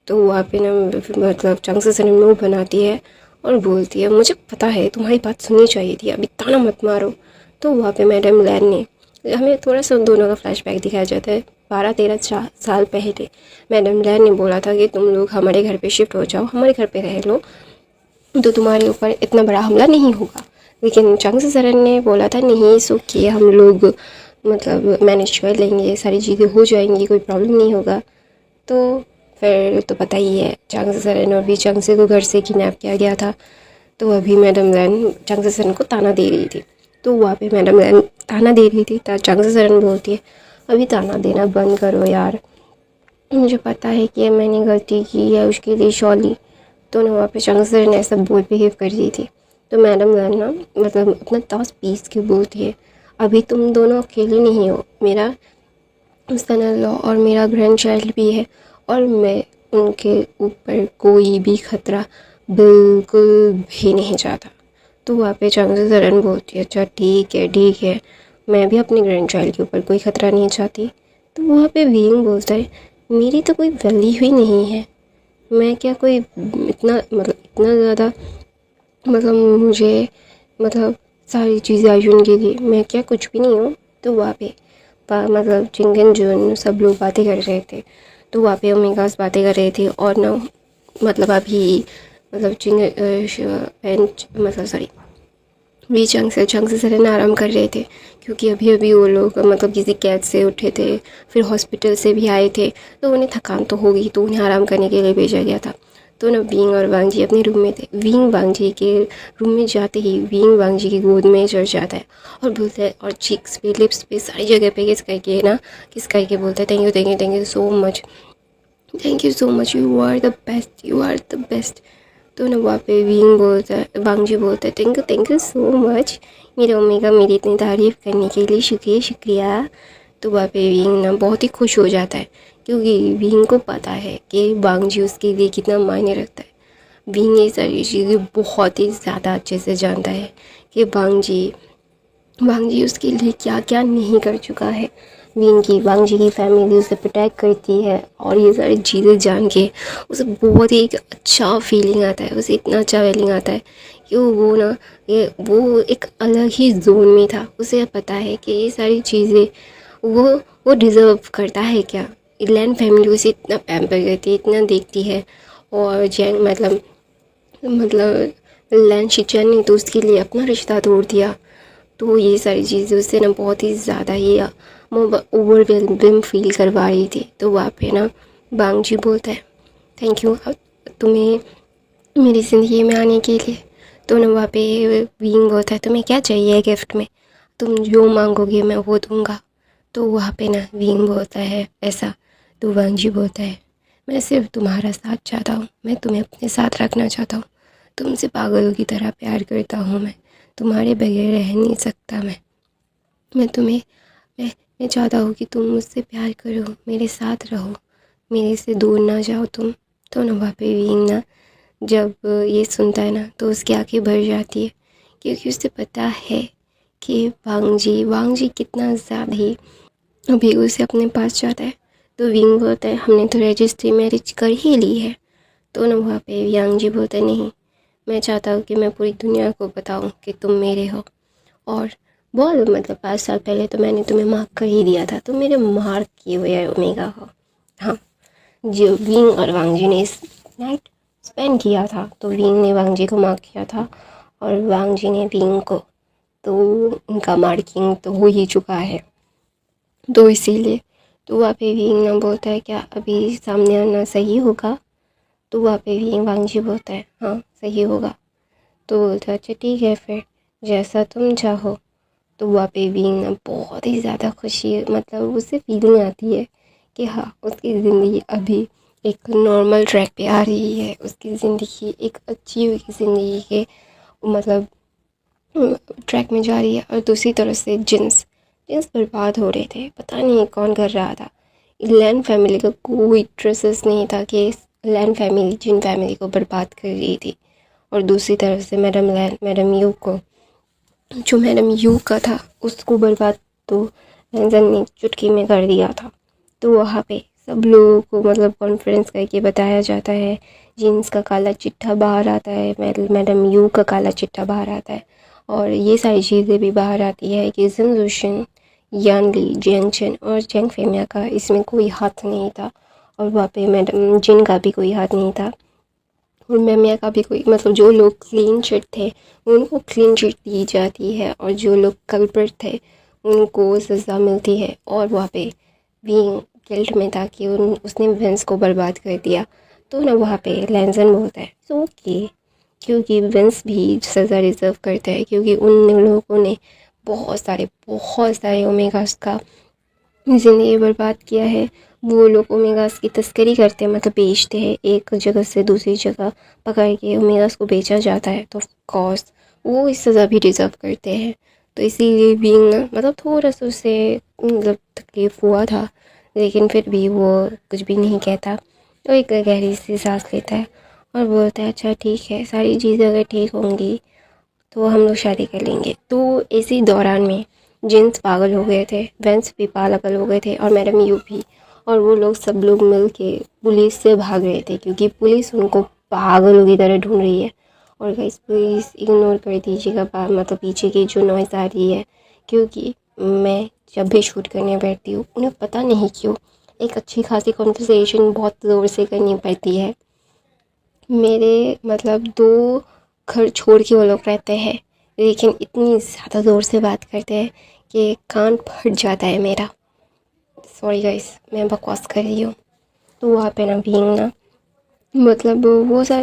तो वहाँ पे ना मतलब चांग से सरन मुँह बनाती है और बोलती है मुझे पता है तुम्हारी बात सुननी चाहिए थी, अभी ताना मत मारो। तो वहाँ पे मैडम लैन ने हमें थोड़ा सा उन दोनों का फ्लैशबैक दिखाया जाता है 12-13 साल पहले। मैडम लैन ने बोला था कि तुम लोग हमारे घर पे शिफ्ट हो जाओ, हमारे घर पे रह लो, तो तुम्हारे ऊपर इतना बड़ा हमला नहीं होगा। लेकिन चांग से सरन ने बोला था नहीं सो कि हम लोग मतलब मैनेज कर लेंगे, सारी चीज़ें हो जाएंगी, कोई प्रॉब्लम नहीं होगा। तो फिर तो पता ही है चांग से सरन और भी चांग से को घर से किडनैप किया गया था। तो अभी मैडम लैन चांग से सरन को ताना दे रही थी। तो वहाँ पे मैडम लैन ताना दे रही थी, चांग से सरन बोलती है अभी ताना देना बंद करो यार, मुझे पता है कि मैंने गलती की है, उसके लिए सॉरी। तो ना वहाँ पे चांग से सरन ऐसा बोल बिहेव कर रही थी। तो मैडम लैन ना मतलब अपना टॉस पीस के बोलती है अभी तुम दोनों अकेले नहीं हो, मेरा सन लॉ और मेरा ग्रैंड चाइल्ड भी है, और मैं उनके ऊपर कोई भी खतरा बिल्कुल भी नहीं चाहता। तो वहाँ पे चांग से सरन बोलती है अच्छा ठीक है, मैं भी अपने ग्रैंड चाइल्ड के ऊपर कोई ख़तरा नहीं चाहती। तो वहाँ पे विंग बोलता है मेरी तो कोई वैल्यू ही नहीं है, मैं क्या कोई इतना ज़्यादा मतलब मुझे मतलब सारी चीज़ें अर्जुन के लिए, मैं क्या कुछ भी नहीं हूँ। तो वहाँ पे मतलब चिंगन जुन सब लोग बातें कर रहे थे। तो वहाँ पे ओमेगास बातें कर रहे थे और ना मतलब अभी मतलब मतलब सॉरी वी चंग से सरन आराम कर रहे थे, क्योंकि अभी अभी वो लोग मतलब किसी कैद से उठे थे, फिर हॉस्पिटल से भी आए थे, तो उन्हें थकान तो होगी, तो उन्हें आराम करने के लिए भेजा गया था। तो ना विंग और वांग जी अपने रूम में थे। विंग वांग जी के रूम में जाते ही विंग वांग जी की गोद में चढ़ जाता है और बोलता है, और चीक्स पे लिप्स पे सारी जगह पे किस करके बोलता है thank you so much, thank you so much, you are the best, you are the best. तो ना वहाँ पे वांग जी बोलता है थैंक यू सो मच, मेरे मम्मी का मेरी इतनी तारीफ़ करने के लिए शुक्रिया। तो वहाँ पे विंग ना बहुत ही खुश हो जाता है, क्योंकि विंग को पता है कि वांग जी उसके लिए कितना मायने रखता है। विंग ये सारी चीज़ें बहुत ही ज़्यादा अच्छे से जानता है कि वांग जी उसके लिए क्या क्या नहीं कर चुका है। वांग जी की फैमिली उसे प्रोटेक्ट करती है, और ये सारी चीज़ें जान के उसे बहुत ही एक अच्छा फीलिंग आता है, उसे इतना अच्छा फीलिंग आता है कि वो ना वो एक अलग ही जोन में था। उसे पता है कि ये सारी चीज़ें वो डिज़र्व करता है क्या। लैन फैमिली उसे इतना पैम्पर करती है, इतना देखती है, और जैन मतलब लैन शिचैन ने तो उसके लिए अपना रिश्ता तोड़ दिया। तो ये सारी चीज़ें उससे ना बहुत ही ज़्यादा ही ओवरवेलम फील करवा रही थी। तो वहाँ पे ना बांग जी बोलता है थैंक यू तुम्हें मेरी ज़िंदगी में आने के लिए। तो ना वहाँ पे विंग बोलता है तुम्हें क्या चाहिए गिफ्ट में, तुम जो मांगोगे मैं वो दूंगा। तो वहाँ पे ना विंग बोलता है ऐसा। तो वांग जी बोलता है मैं सिर्फ तुम्हारा साथ चाहता हूँ, मैं तुम्हें अपने साथ रखना चाहता हूँ, तुमसे पागलों की तरह प्यार करता हूँ, मैं तुम्हारे बगैर रह नहीं सकता। मैं तुम्हें मैं चाहता हूँ कि तुम मुझसे प्यार करो, मेरे साथ रहो, मेरे से दूर ना जाओ तुम। तो ना वहाँ पे विंग ना जब ये सुनता है ना तो उसकी आंखें भर जाती है, क्योंकि उसे पता है कि वांग जी कितना ज़्यादा ही अभी उसे अपने पास चाहता है। तो विंग बोलता है हमने तो रजिस्ट्री मैरिज कर ही ली है। तो ना वहाँ पे यांग जी बोलता है नहीं, मैं चाहता हूँ कि मैं पूरी दुनिया को बताऊँ कि तुम मेरे हो। और बहुत मतलब 5 साल पहले तो मैंने तुम्हें मार्क कर ही दिया था, तुम मेरे मार्क किए हुए ओमेगा हो। हाँ, जो विंग और वांग जी ने इस नाइट स्पेंड किया था, तो विंग ने वांग जी को मार्क किया था और वांग जी ने विंग को। तो उनका मार्किंग तो हो ही चुका है, तो इसीलिए तो वहाँ पे विंग ना बोलता है क्या अभी सामने आना सही होगा। तो वहाँ पे विंग वांग जी बोलता है हाँ सही होगा। तो बोलता है अच्छा ठीक है फिर जैसा तुम चाहो। तो वहाँ पे विंग ना बहुत ही ज़्यादा खुशी मतलब उसे फीलिंग आती है कि हाँ उसकी ज़िंदगी अभी एक नॉर्मल ट्रैक पे आ रही है, उसकी ज़िंदगी एक अच्छी हुई ज़िंदगी के मतलब ट्रैक में जा रही है। और दूसरी तरफ से जिन्स जिन्स बर्बाद हो रहे थे, पता नहीं कौन कर रहा था। लैन फैमिली का कोई ट्रेसेस नहीं था कि लैन फैमिली जिन फैमिली को बर्बाद कर रही थी। और दूसरी तरफ से मैडम यू को, जो मैडम यू का था उसको बर्बाद तो लैंजन ने चुटकी में कर दिया था। तो वहाँ पे सब लोगों को मतलब कॉन्फ्रेंस करके बताया जाता है, जीन्स का काला चिट्ठा बाहर आता है, मैडम यू का काला चिट्ठा बाहर आता है। और ये सारी चीज़ें भी बाहर आती है कि जिनजुशन, यानली, जेंगचन और जेंग फेमिया का इसमें कोई हाथ नहीं था। और वहाँ पे मैडम जिन का भी कोई हाथ नहीं था और मेमिया का भी कोई, मतलब जो लोग क्लीन चिट थे उनको क्लीन चिट दी जाती है और जो लोग कल्प्रिट थे उनको सज़ा मिलती है। और वहाँ पे बीइंग गिल्ट में था कि उसने विंस को बर्बाद कर दिया। तो ना वहाँ पे लैंजन बोलता है सो ओके, क्योंकि विंस भी सज़ा रिज़र्व करता है, क्योंकि उन लोगों ने बहुत सारे ओमेगास का ज़िंदगी बर्बाद किया है। वो लोग ओमेगास की तस्करी करते हैं, मतलब बेचते हैं, एक जगह से दूसरी जगह पकड़ के ओमेगास को बेचा जाता है। तो ऑफ कोर्स वो इस सज़ा भी डिज़र्व करते हैं। तो इसीलिए बीइंग मतलब थोड़ा सा उसे मतलब तकलीफ़ हुआ था, लेकिन फिर भी वो कुछ भी नहीं कहता। तो एक गहरी सी सांस लेता है और बोलता है अच्छा ठीक है, सारी चीज़ें अगर ठीक होंगी तो हम लोग शादी कर लेंगे। तो इसी दौरान में जिन्स पागल हो गए थे, वेंस भी पागल हो गए थे और मैडम यू भी। और वो लोग सब लोग मिल के पुलिस से भाग रहे थे, क्योंकि पुलिस उनको पागलों की तरह ढूंढ रही है। और गाइस प्लीज़ इग्नोर कर दीजिएगा मतलब पीछे की जो नॉइज़ आ रही है, क्योंकि मैं जब भी शूट करने बैठती हूँ उन्हें पता नहीं क्यों एक अच्छी खासी कॉन्वर्सेशन बहुत ज़ोर से करनी पड़ती है। मेरे मतलब 2 घर छोड़ के वो लोग रहते हैं, लेकिन इतनी ज़्यादा ज़ोर से बात करते हैं कि कान फट जाता है मेरा। सॉरी गाइस, मैं बकवास कर रही हूँ। तो वहाँ पे ना बीइंग ना मतलब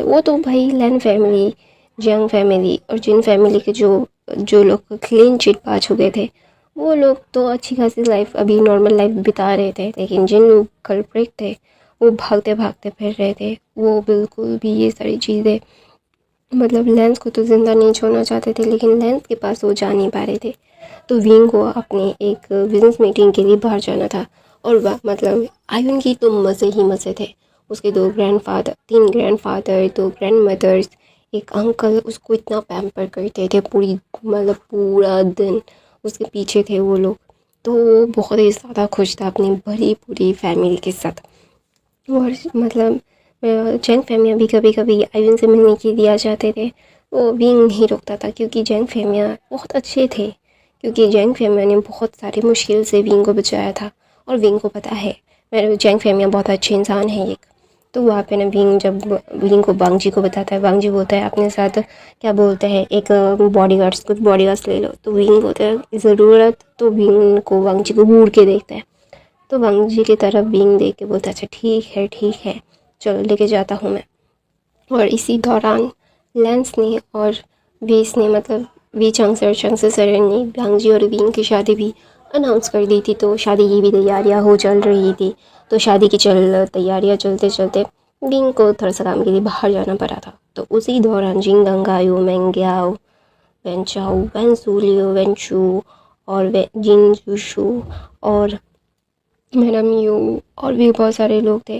वो तो भाई लैन फैमिली, जंग फैमिली और जिन फैमिली के जो जो लोग क्लीन चिट पा चुके थे वो लोग तो अच्छी खासी लाइफ अभी नॉर्मल लाइफ बिता रहे थे, लेकिन जिन कल्प्रिट थे वो भागते भागते फिर रहे थे। वो बिल्कुल भी ये सारी चीज़ें मतलब लेंस को तो ज़िंदा नहीं छोड़ना चाहते थे, लेकिन लेंस के पास वो जा नहीं पा रहे थे। तो विंग को अपने एक बिजनेस मीटिंग के लिए बाहर जाना था। और वह मतलब आयुन की तो मज़े ही मज़े थे। उसके 3 ग्रैंडफादर, 2 ग्रैंडमदर्स, एक अंकल उसको इतना पैम्पर करते थे, मतलब पूरा दिन उसके पीछे थे वो लोग। तो वो बहुत ही ज़्यादा खुश था अपनी भरी पूरी फैमिली के साथ। और मतलब जैंग फेमिया भी कभी कभी आयुन से मिलने के लिए आ जाते थे। वो विंग नहीं रोकता था, क्योंकि जैंग फेमिया बहुत अच्छे थे, क्योंकि जैंग फेमिया ने बहुत सारी मुश्किल से विंग को बचाया था। और विंग को पता है मेरे जैंग फेमिया बहुत अच्छे इंसान है एक। तो वहाँ पे ना विंग जब विंग को वांगजी को बताता है, वांगजी बोलता है अपने साथ क्या बोलते हैं एक बॉडीगार्ड्स, कुछ बॉडीगार्ड्स ले लो। तो विंग बोलता है ज़रूरत, तो विंग को वांगजी को घूर के देखता है। तो वांगजी की तरफ विंग देख के बोलता है अच्छा ठीक है चलो लेके जाता हूँ मैं। और इसी दौरान लेंस ने और वेस ने मतलब वी चंगसर ने भांगजी और विंग की शादी भी अनाउंस कर दी थी। तो शादी की भी तैयारियां हो चल रही थी। तो शादी की तैयारियां चलते चलते विंग को थोड़ा सा काम के लिए बाहर जाना पड़ा था। तो उसी दौरान जिंगंगायू, मेंग्याओ, वेंचाओ, वेंसूलियो, वेंचू और जिनजुशु और मैडम यू और भी बहुत सारे लोग थे,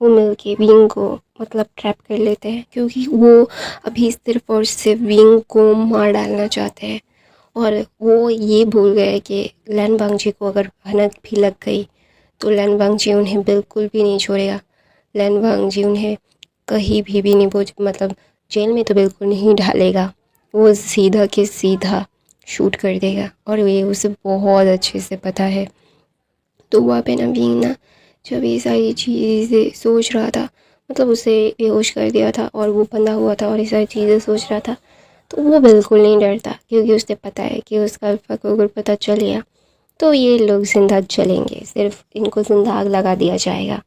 वो मिलके विंग को मतलब ट्रैप कर लेते हैं, क्योंकि वो अभी सिर्फ और सिर्फ विंग को मार डालना चाहते हैं। और वो ये भूल गए कि लैन बांगजी को अगर भनक भी लग गई तो लैन बांगजी उन्हें बिल्कुल भी नहीं छोड़ेगा। लैन बांगजी उन्हें कहीं भी नहीं पहुँच मतलब जेल में तो बिल्कुल नहीं डालेगा, वो सीधा के सीधा शूट कर देगा। और ये उसे बहुत अच्छे से पता है। तो वहाँ पे नवीन ना जब ये सारी चीज़ें सोच रहा था, मतलब उसे बेहोश कर दिया था और वो बंधा हुआ था और ये सारी चीज़ें सोच रहा था, तो वो बिल्कुल नहीं डरता, क्योंकि उसे पता है कि उसका अल्फा को अगर पता चल गया तो ये लोग जिंदा चलेंगे, सिर्फ इनको जिंदा आग लगा दिया जाएगा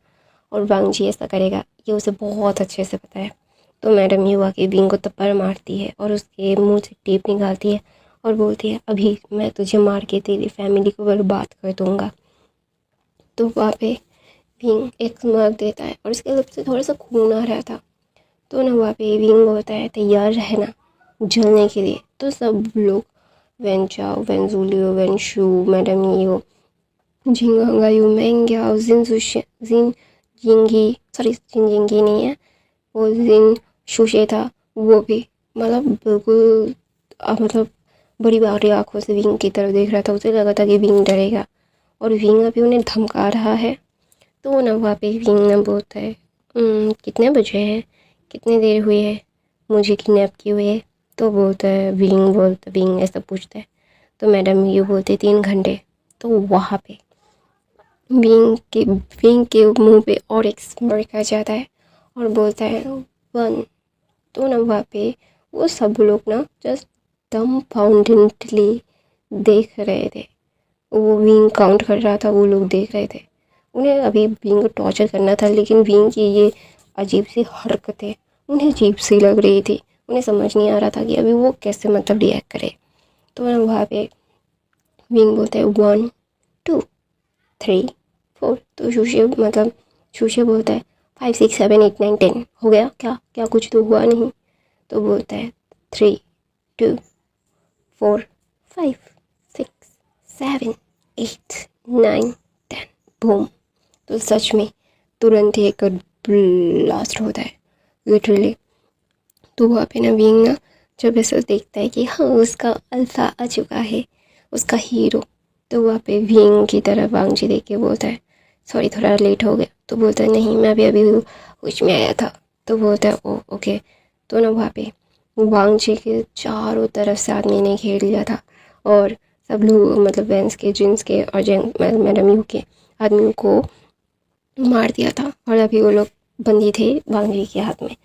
और वांग जी ऐसा करेगा, ये उसे बहुत अच्छे से पता है। तो मैडम युवा के बींग को थप्पड़ मारती है और उसके मुंह से टेप निकालती है और बोलती है अभी मैं तुझे मार के तेरी फैमिली को बर्बाद कर दूंगा। तो वहाँ पे विंग एक स्मर्क देता है और उसके लिप से थोड़ा सा खून आ रहा था। तो ना वहाँ पे विंग होता है तैयार रहना जलने के लिए। तो सब लोग वेंचाओ, वेंजूलियो, वेंशू, मैडम यो, झिंगांगायू, मेंग्याओ, जिन जिंगी, सॉरी जिन जिंगी नहीं है वो, जिन शुशे था वो भी, मतलब बिल्कुल मतलब बड़ी बड़ी आंखों से विंग की तरफ देख रहा था। उसे लगा था कि विंग डरेगा और विंग अभी उन्हें धमका रहा है। तो ना वहाँ पे विंग ना बोलता है कितने बजे हैं, कितनी देर हुई है मुझे किडनैप किए हुए। तो बोलता विंग ऐसा पूछता है। तो मैडम ये बोलते 3 घंटे। तो वहाँ पे विंग के मुंह पे और एक स्mirk आ जाता है और बोलता है 1। तो ना वहाँ पे वो सब लोग ना जस्ट डम्बाउंडेडली देख रहे थे। वो विंग काउंट कर रहा था, वो लोग देख रहे थे। उन्हें अभी विंग को टॉर्चर करना था, लेकिन विंग की ये अजीब सी हरकतें उन्हें अजीब सी लग रही थी। उन्हें समझ नहीं आ रहा था कि अभी वो कैसे मतलब रिएक्ट करे। तो ना वहाँ पे विंग बोलते हैं 1, 2, 3, 4। तो शूशे बोलता है 5, 6, 7, 8, 9, 10 हो गया क्या, क्या कुछ तो हुआ नहीं। तो बोलता है 3, 2, 4, 5, 6, 7, 8, 9, 10 बूम। तो सच में तुरंत ही एक ब्लास्ट होता है लिटरली। तो वहाँ पे ना विंग ना जब ऐसा देखता है कि हाँ उसका अल्फा आ चुका है, उसका हीरो, तो वहाँ पे विंग की तरफ वांगजी देख के बोलता है सॉरी थोड़ा लेट हो गया। तो बोलता है नहीं मैं अभी अभी होश में आया था। तो बोलता है ओ ओके। तो ना वहाँ पे वांगजी के चारों तरफ से आदमी ने घेर लिया था और सब लोग मतलब वेंस के, जिन्स के और मैडम यू के आदमियों को मार दिया था और अभी वो लोग बंदी थे वांगजी के हाथ में।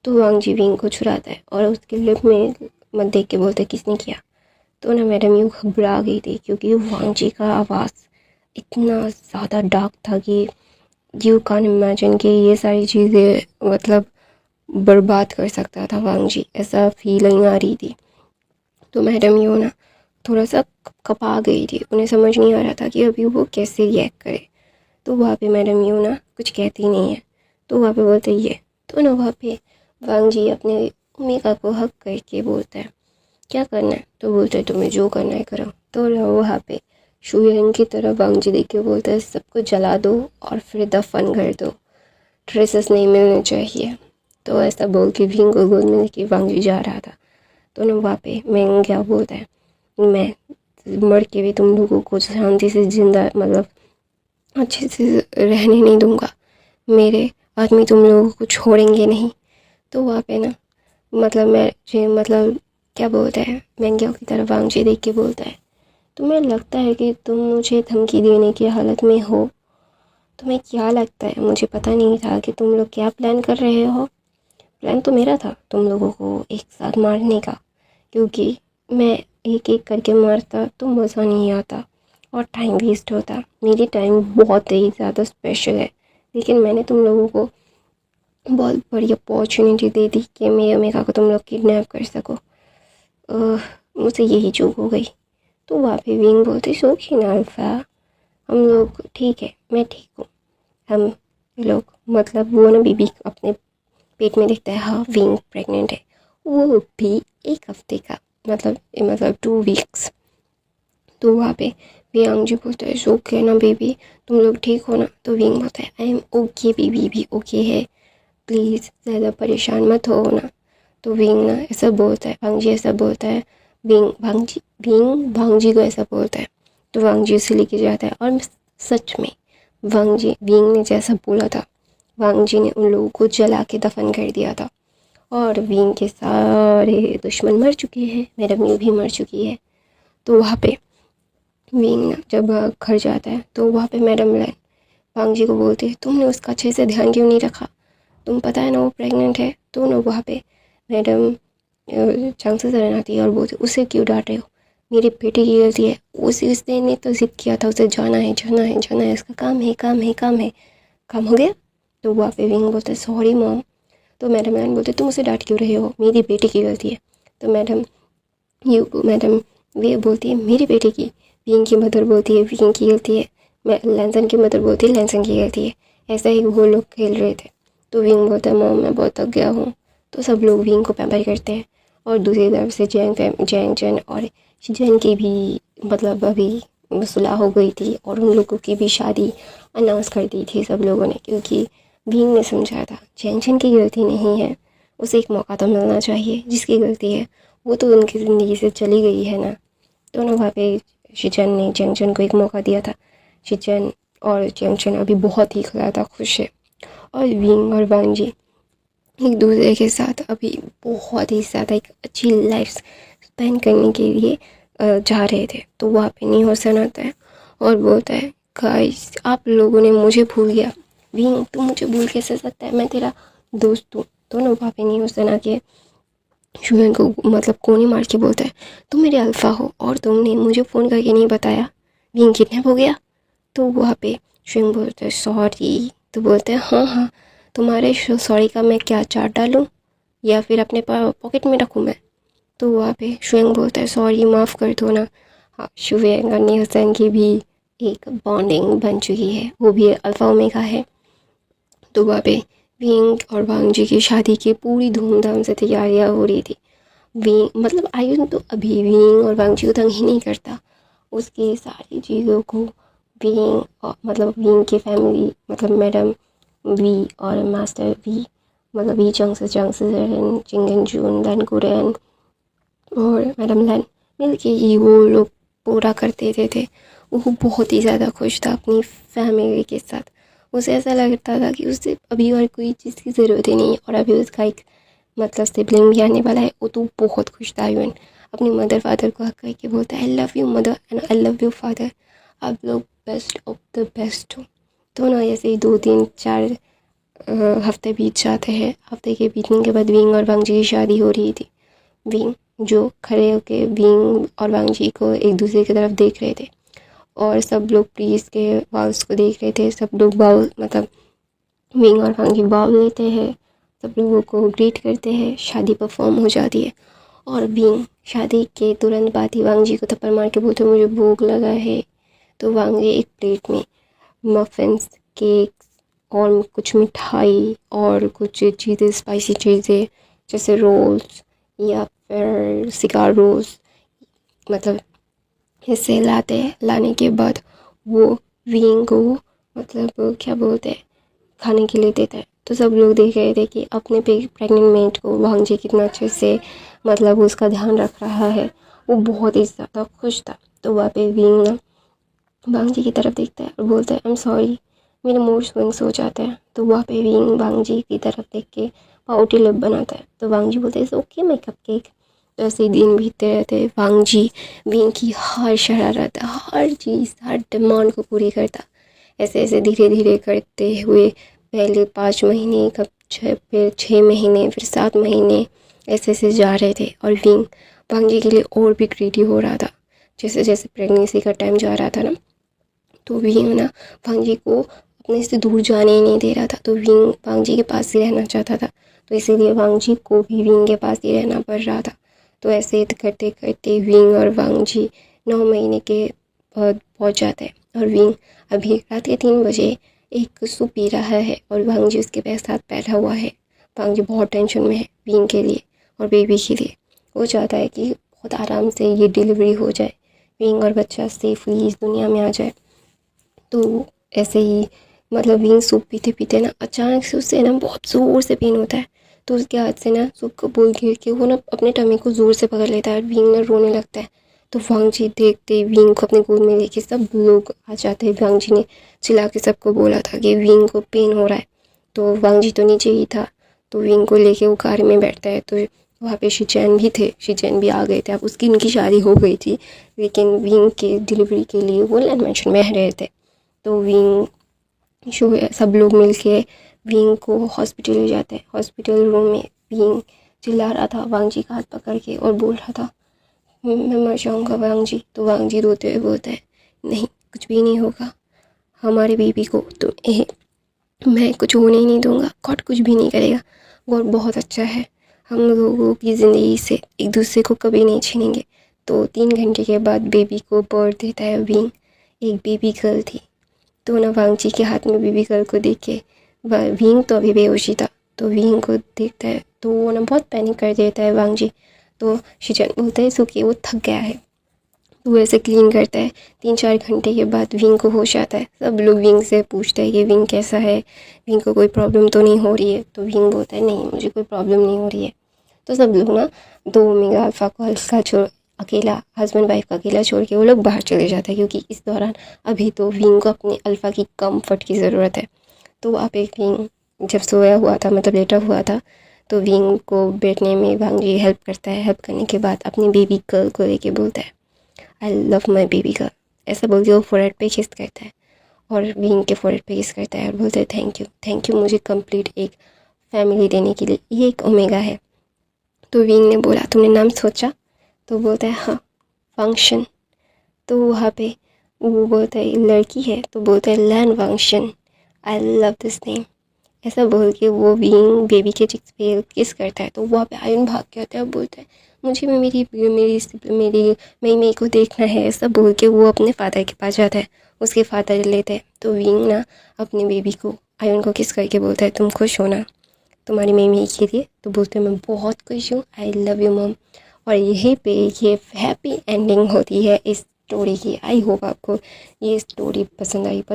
तो वांगजी विंग को छुड़ाता है और उसके लिप में मत देख के बोलते किसने किया। तो ना मैडम यू घबरा गई थी, क्योंकि वांगजी का आवाज़ इतना ज़्यादा डार्क था कि यू कान इमेजिन कि ये सारी चीज़ें मतलब बर्बाद कर सकता था वांगजी, ऐसा फीलिंग आ रही थी। तो मैडम यू ना थोड़ा सा कपा गई थी, उन्हें समझ नहीं आ रहा था कि अभी वो कैसे रिएक्ट करे। तो वहाँ पे मैडम यू ना कुछ कहती नहीं है। तो वहाँ पे बोलते ये। तो ना वहाँ पे वांग जी अपने उमिका को हक करके बोलता है क्या करना है। तो बोलते है तुम्हें जो करना है करो। तो वहाँ पे शुयंग की तरफ वांग जी देख के बोलता है सबको जला दो और फिर दफन कर दो, ट्रेसेस नहीं मिलने चाहिए। तो ऐसा बोल के भी इनको गोद में लेके वांग जी जा रहा था। तो ना वहाँ पे मैं क्या बोलता है मैं मर के भी तुम लोगों को शांति से जिंदा मतलब अच्छे से रहने नहीं दूंगा, मेरे आदमी तुम लोगों को छोड़ेंगे नहीं। तो वहाँ पे ना मतलब क्या बोलता है मैंग्याओ की तरफ वांगजी देख के बोलता है तुम्हें लगता है कि तुम मुझे धमकी देने की हालत में हो, तुम्हें क्या लगता है मुझे पता नहीं था कि तुम लोग क्या प्लान कर रहे हो? प्लान तो मेरा था तुम लोगों को एक साथ मारने का, क्योंकि मैं एक एक करके मारता तो मज़ा नहीं आता और टाइम वेस्ट होता। मेरी टाइम बहुत ही ज़्यादा स्पेशल है, लेकिन मैंने तुम लोगों को बहुत बड़ी अपॉर्चुनिटी दे दी कि मैं ओमेगा को तुम लोग किडनैप कर सको। मुझसे यही चूक हो गई। तो वहाँ पे विंग बोलते सोखी ना अल्फा, हम लोग ठीक है, मैं ठीक हूँ। हम लोग मतलब वो ना बीबी अपने पेट में दिखता है, हाँ विंग प्रेग्नेंट है, वो भी 1 हफ्ते का, मतलब 2 वीक्स। तो वहाँ पे वियांग जी बोलते हैं ओके ना बेबी, तुम लोग ठीक हो ना? तो विंग बोलता है आई एम ओके, बेबी भी ओके है, प्लीज़ ज़्यादा परेशान मत हो ना। तो विंग ना ऐसा बोलता है, भांग जी ऐसा बोलता है, विंग भांग जी को ऐसा बोलता है। तो वांग जी उसे लेके जाता है और सच में वांग जी विंग ने जैसा बोला था, वांग जी ने उन लोगों को जला के दफन कर दिया था और विंग के सारे दुश्मन मर चुके हैं, मैडम यू भी मर चुकी है। तो वहाँ पे विंग ना जब घर जाता है तो वहाँ पे मैडम लैन वांग जी को बोलती है तुमने उसका अच्छे से ध्यान क्यों नहीं रखा, तुम पता है ना वो प्रेग्नेंट है। तो ना वहाँ पे मैडम चांग से शरण आती है और बोलती उसे क्यों डांट रहे हो, मेरे बेटे की गलती है, उसने ने तो जिद किया था उसे जाना है जाना है जाना है, इसका काम है काम है काम है, काम हो गया। तो वहाँ पे विंग बोलते सॉरी मॉम। तो मैडम लाइन बोलते तुम उसे डांट क्यों रहे हो, मेरी बेटी की गलती है। तो मैडम वे बोलती है मेरी बेटी की, विंग की मदर बोलती है विंग की गलती है, मैं लैंसन की मदर बोलती है लैंसन की गलती है। ऐसा ही वो लोग खेल रहे थे। तो विंग बोलता है मॉम मैं बहुत थक गया हूँ। तो सब लोग विंग को पैम्पर करते हैं और दूसरी तरफ से जैंग जैन और शिजन की भी मतलब अभी सुलह हो गई थी और उन लोगों की भी शादी अनाउंस कर दी थी सब लोगों ने, क्योंकि विंग ने समझा था जैंग जैन की गलती नहीं है, उसे एक मौका तो मिलना चाहिए, जिसकी गलती है वो तो उनकी ज़िंदगी से चली गई है ना। तो ना वहाँ पे शिजन ने जैंग जैन को एक मौका दिया था। शिजन और जैंग जैन अभी बहुत ही ज़्यादा खुश है और विंग और वांग जी एक दूसरे के साथ अभी बहुत ही ज़्यादा एक अच्छी लाइफ स्पेंड करने के लिए जा रहे थे। तो वहाँ पे न्यू हसन आता है और बोलता है गाइस आप लोगों ने मुझे भूल गया, विंग तू मुझे भूल कैसे सकता है, मैं तेरा दोस्त हूँ। तो ना वहाँ पे न्यू हसन आके शुयन को मतलब कोनी मार के बोलता है तुम मेरे अल्फ़ा हो और तुमने मुझे फ़ोन करके नहीं बताया विंग किडनैप हो गया। तो वहाँ पे शुयन बोलता है सॉरी। तो बोलते हैं हाँ हाँ, तुम्हारे सॉरी का मैं क्या चार्ट डालूँ या फिर अपने पॉकेट में रखूँ मैं? तो वहाँ पे शुएंग बोलता है सॉरी माफ़ कर दो ना। हाँ शुएंग और न्यूसन की भी एक बॉन्डिंग बन चुकी है, वो भी अल्फ़ा ओमेगा है। तो वहाँ पे विंग और वांग जी की शादी की पूरी धूमधाम से तैयारियाँ हो रही थी। विंग मतलब आयुन तो अभी विंग और वांग जी को तंग ही नहीं करता, उसकी सारी चीज़ों को विंग मतलब विंग की फैमिली मतलब मैडम वी और मास्टर वी मतलब वी चंग से चिंगन जून दैन कुरैन और मैडम लैन मिल के ही वो लोग पूरा कर देते थे। वो बहुत ही ज़्यादा खुश था अपनी फैमिली के साथ। उसे ऐसा लगता था कि उसे अभी और कोई चीज़ की ज़रूरत ही नहीं है और अभी उसका एक मतलब सिबलिंग भी आने वाला है। वो तो बहुत खुश था इवन अपनी मदर फादर को हक करके बोलता है आई love you mother and I love you father, आप लोग बेस्ट ऑफ द बेस्ट हो। तो ना ऐसे ही 2 3 4 हफ्ते बीत जाते हैं। हफ्ते के बीतने के बाद विंग और वांग जी की शादी हो रही थी। विंग जो खड़े होके विंग और वांग जी को एक दूसरे की तरफ देख रहे थे और सब लोग प्रीस के वाउस को देख रहे थे। सब लोग वाउ मतलब विंग और वांग जी वाउ लेते हैं, सब लोगों को ग्रीट करते हैं, शादी परफॉर्म हो जाती है और विंग शादी के तुरंत बाद ही वांग जी को थप्पड़ मार के बोलते मुझे भूख लगा है। तो वांग जी एक प्लेट में मफ़िन्स, केक और कुछ मिठाई और कुछ चीज़ें स्पाइसी चीज़ें जैसे रोल्स या फिर सिगार रोल्स मतलब हिस्से लाते हैं। लाने के बाद वो विंग को मतलब क्या बोलते हैं खाने के लिए देता है। तो सब लोग देख रहे थे कि अपने पे प्रेग्नेंट मेट को वांग जी कितना अच्छे से मतलब उसका ध्यान रख रहा है। वो बहुत ही ज़्यादा खुश था। तो वहाँ पे विंग ना वांग जी की तरफ देखता है और बोलता है आई एम सॉरी, मेरा मूड स्विंग्स हो जाता है। तो वहाँ पे विंग वांग जी की तरफ देख के पाउटी लिप बनाता है। तो वांग जी बोलते हैं ओके मैं कपकेक। तो ऐसे ही दिन बीतते रहते। वांग जी विंग की हर शरारत हर चीज़ हर डिमांड को पूरी करता। ऐसे ऐसे धीरे धीरे करते हुए पहले 5 महीने, कब फिर 6 महीने, फिर 7 महीने ऐसे ऐसे जा रहे थे। और विंग भांजी के लिए और भी ग्रीडी हो रहा था। जैसे जैसे प्रेगनेंसी का टाइम जा रहा था ना, तो विंग ना भांजी को अपने से दूर जाने ही नहीं दे रहा था। तो विंग भांजी के पास ही रहना चाहता था, तो इसीलिए वांगजी को भी विंग के पास ही रहना पड़ रहा था। तो ऐसे करते करते विंग और वांगजी 9 महीने के बाद पहुँच जाते हैं। और विंग अभी रात के 3 बजे एक सूप पी रहा है और वांगजी उसके साथ बैठा हुआ है। वांगजी बहुत टेंशन में है विंग के लिए और बेबी के लिए। वो चाहता है कि बहुत आराम से ये डिलीवरी हो जाए, विंग और बच्चा सेफली इस दुनिया में आ जाए। तो ऐसे ही मतलब विंग सूप पीते पीते ना अचानक से उससे ना बहुत ज़ोर से पेन होता है। तो उसके हाथ से ना सूप का बोल गिर के वो ना अपने टमी को ज़ोर से पकड़ लेता है और विंग ना रोने लगता है। तो वांगजी देखते विंग को अपने गोद में लेके सब लोग आ जाते हैं। वांगजी ने चिल्ला के सबको बोला था कि विंग को पेन हो रहा है। तो वांगजी तो नीचे ही था, तो विंग को लेके वो कार में बैठता है। तो वहाँ पे शिचैन भी थे, शिचैन भी आ गए थे। अब उसकी उनकी शादी हो गई थी, लेकिन विंग के डिलीवरी के लिए वो लैंड मैंशन में रहे थे। तो विंग सब लोग मिलके विंग को हॉस्पिटल ले जाते हैं। हॉस्पिटल रूम में विंग चिल्ला रहा था वांगजी का हाथ पकड़ के और बोल रहा था, मैं मर जाऊँगा वांगजी। तो वांगजी रोते हुए बोलता है, नहीं कुछ भी नहीं होगा, हमारे बेबी को मैं कुछ होने ही नहीं दूंगा, गॉड कुछ भी नहीं करेगा, गॉड बहुत अच्छा है, हम लोगों की ज़िंदगी से एक दूसरे को कभी नहीं छीनेंगे। तो 3 घंटे के बाद बेबी को बर्थ देता है विंग। एक बेबी गर्ल थी। तो ना वांगजी के हाथ में बेबी गर्ल को देख के विंग तो अभी बेहोशी था, तो विंग को देखता है तो वो ना बहुत पैनिक कर देता है वांगजी। तो शिचन बोलता है सुखी वो थक गया है, तो वो ऐसे क्लीन करता है। 3-4 घंटे के बाद विंग को होश आता है। सब लोग विंग से पूछते हैं कि विंग कैसा है, विंग को कोई प्रॉब्लम तो नहीं हो रही है। तो विंग बोलता है नहीं मुझे कोई प्रॉब्लम नहीं हो रही है। तो सब लोग ना 2 ओमेगा अल्फ़ा को हल्का छोड़ अकेला हस्बैंड वाइफ का अकेला छोड़ के वो लोग बाहर चले जाते हैं, क्योंकि इस दौरान अभी तो विंग को अपने अल्फ़ा की कम्फर्ट की ज़रूरत है। तो वहाँ पे विंग जब सोया हुआ था, मतलब लेटा हुआ था, तो विंग को बैठने में वांगजी हेल्प करता है। हेल्प करने के बाद अपनी बेबी गर्ल को लेके बोलता है, I love my baby girl. ऐसा बोल के वो फोरहेड पे किस करता है और विंग के फोरहेड पे किस करता है और बोलते हैं थैंक यू मुझे कंप्लीट एक फैमिली देने के लिए, ये एक ओमेगा है। तो विंग ने बोला तुमने नाम सोचा? तो बोलता है हाँ फंक्शन। तो वहाँ पे वो बोलता है लड़की है, तो बोलता है लैन फंक्शन, आई लव दिस नेम। ऐसा बोल के वो विंग बेबी के चिक्स पे किस करता है। तो वहाँ पे आयन भाग के आता है और बोलता है मुझे भी मेरी मेरी मेरी मई को देखना है। ऐसा बोल के वो अपने फादर के पास जाता है, उसके फादर लेते हैं। तो विंग ना अपने बेबी को आयन को किस करके बोलता है तुम खुश हो ना तुम्हारी मई के लिए? तो बोलते हैं मैं बहुत खुश हूँ, आई लव यू मम। और यहीं पे ये हैप्पी एंडिंग होती है इस स्टोरी की। आई होप आपको ये स्टोरी पसंद आई तो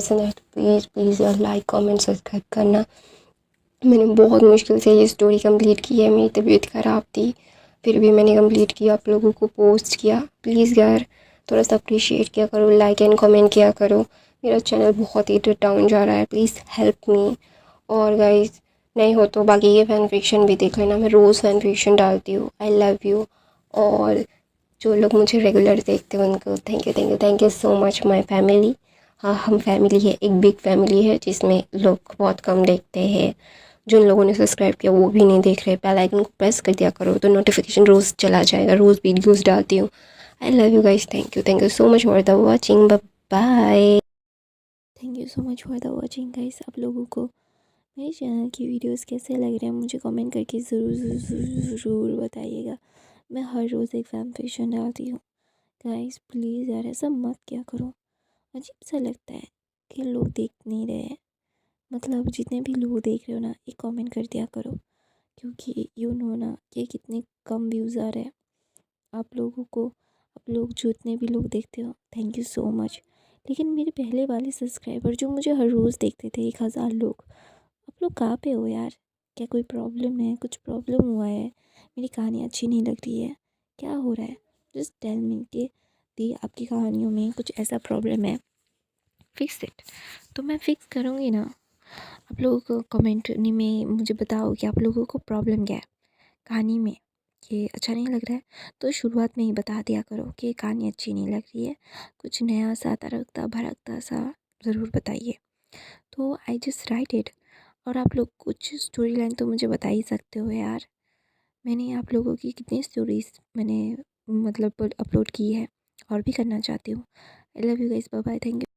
प्लीज़ प्लीज़ यार लाइक कमेंट सब्सक्राइब करना। मैंने बहुत मुश्किल से ये स्टोरी कंप्लीट की है, मेरी तबीयत ख़राब थी, फिर भी मैंने कंप्लीट किया, आप लोगों को पोस्ट किया। प्लीज़ यार थोड़ा सा अप्रिशिएट किया करो, लाइक एंड कमेंट किया करो। मेरा चैनल बहुत ही डाउन जा रहा है, प्लीज़ हेल्प मी। और गाइस नहीं हो तो बाकी ये फैन फिक्शन भी देख लेना, मैं रोज़ फैन फिक्शन डालती हूँ। I love you. और जो लोग मुझे रेगुलर देखते हैं उनको thank you so much my family. हाँ हम फैमिली है, एक बिग फैमिली है जिसमें लोग बहुत कम देखते हैं। जिन लोगों ने सब्सक्राइब किया वो भी नहीं देख रहे, बेल आइकन को प्रेस कर दिया करो तो नोटिफिकेशन रोज़ चला जाएगा, रोज़ वीडियोस डालती हूँ। I love you guys, thank you so much for the watching, bye. Thank you so much for the watching guys. आप लोगों को मेरे चैनल की वीडियोस कैसे लग रहे हैं मुझे कमेंट करके ज़रूर बताइएगा। मैं हर रोज़ एक फैन फिक्शन डालती हूँ। गाइस प्लीज़ यार ऐसा मत क्या करो, अजीब सा लगता है कि लोग देख नहीं रहे हैं। मतलब जितने भी लोग देख रहे हो ना एक कमेंट कर दिया करो, क्योंकि यू नो ना कि कितने कम व्यूज़ आ रहे हैं आप लोगों को। आप लोग जितने भी लोग देखते हो थैंक यू सो मच। लेकिन मेरे पहले वाले सब्सक्राइबर जो मुझे हर रोज़ देखते थे 1000 लोग, आप लोग कहाँ पे हो यार? क्या कोई प्रॉब्लम है? कुछ प्रॉब्लम हुआ है? मेरी कहानी अच्छी नहीं लग रही है? क्या हो रहा है? जस्ट टेल मी कि दी आपकी कहानियों में कुछ ऐसा प्रॉब्लम है, फिक्स इट। तो मैं फिक्स करूँगी ना। आप लोगों को कमेंट में मुझे बताओ कि आप लोगों को प्रॉब्लम क्या है कहानी में, कि अच्छा नहीं लग रहा है तो शुरुआत में ही बता दिया करो कि कहानी अच्छी नहीं लग रही है, कुछ नया सा तड़कता भड़कता सा ज़रूर बताइए। तो आई जस्ट राइट इट। और आप लोग कुछ स्टोरी लाइन तो मुझे बता ही सकते हो यार। मैंने आप लोगों की कितनी स्टोरीज़ मैंने मतलब अपलोड की है और भी करना चाहती हूँ। I love you guys, bye bye, thank you.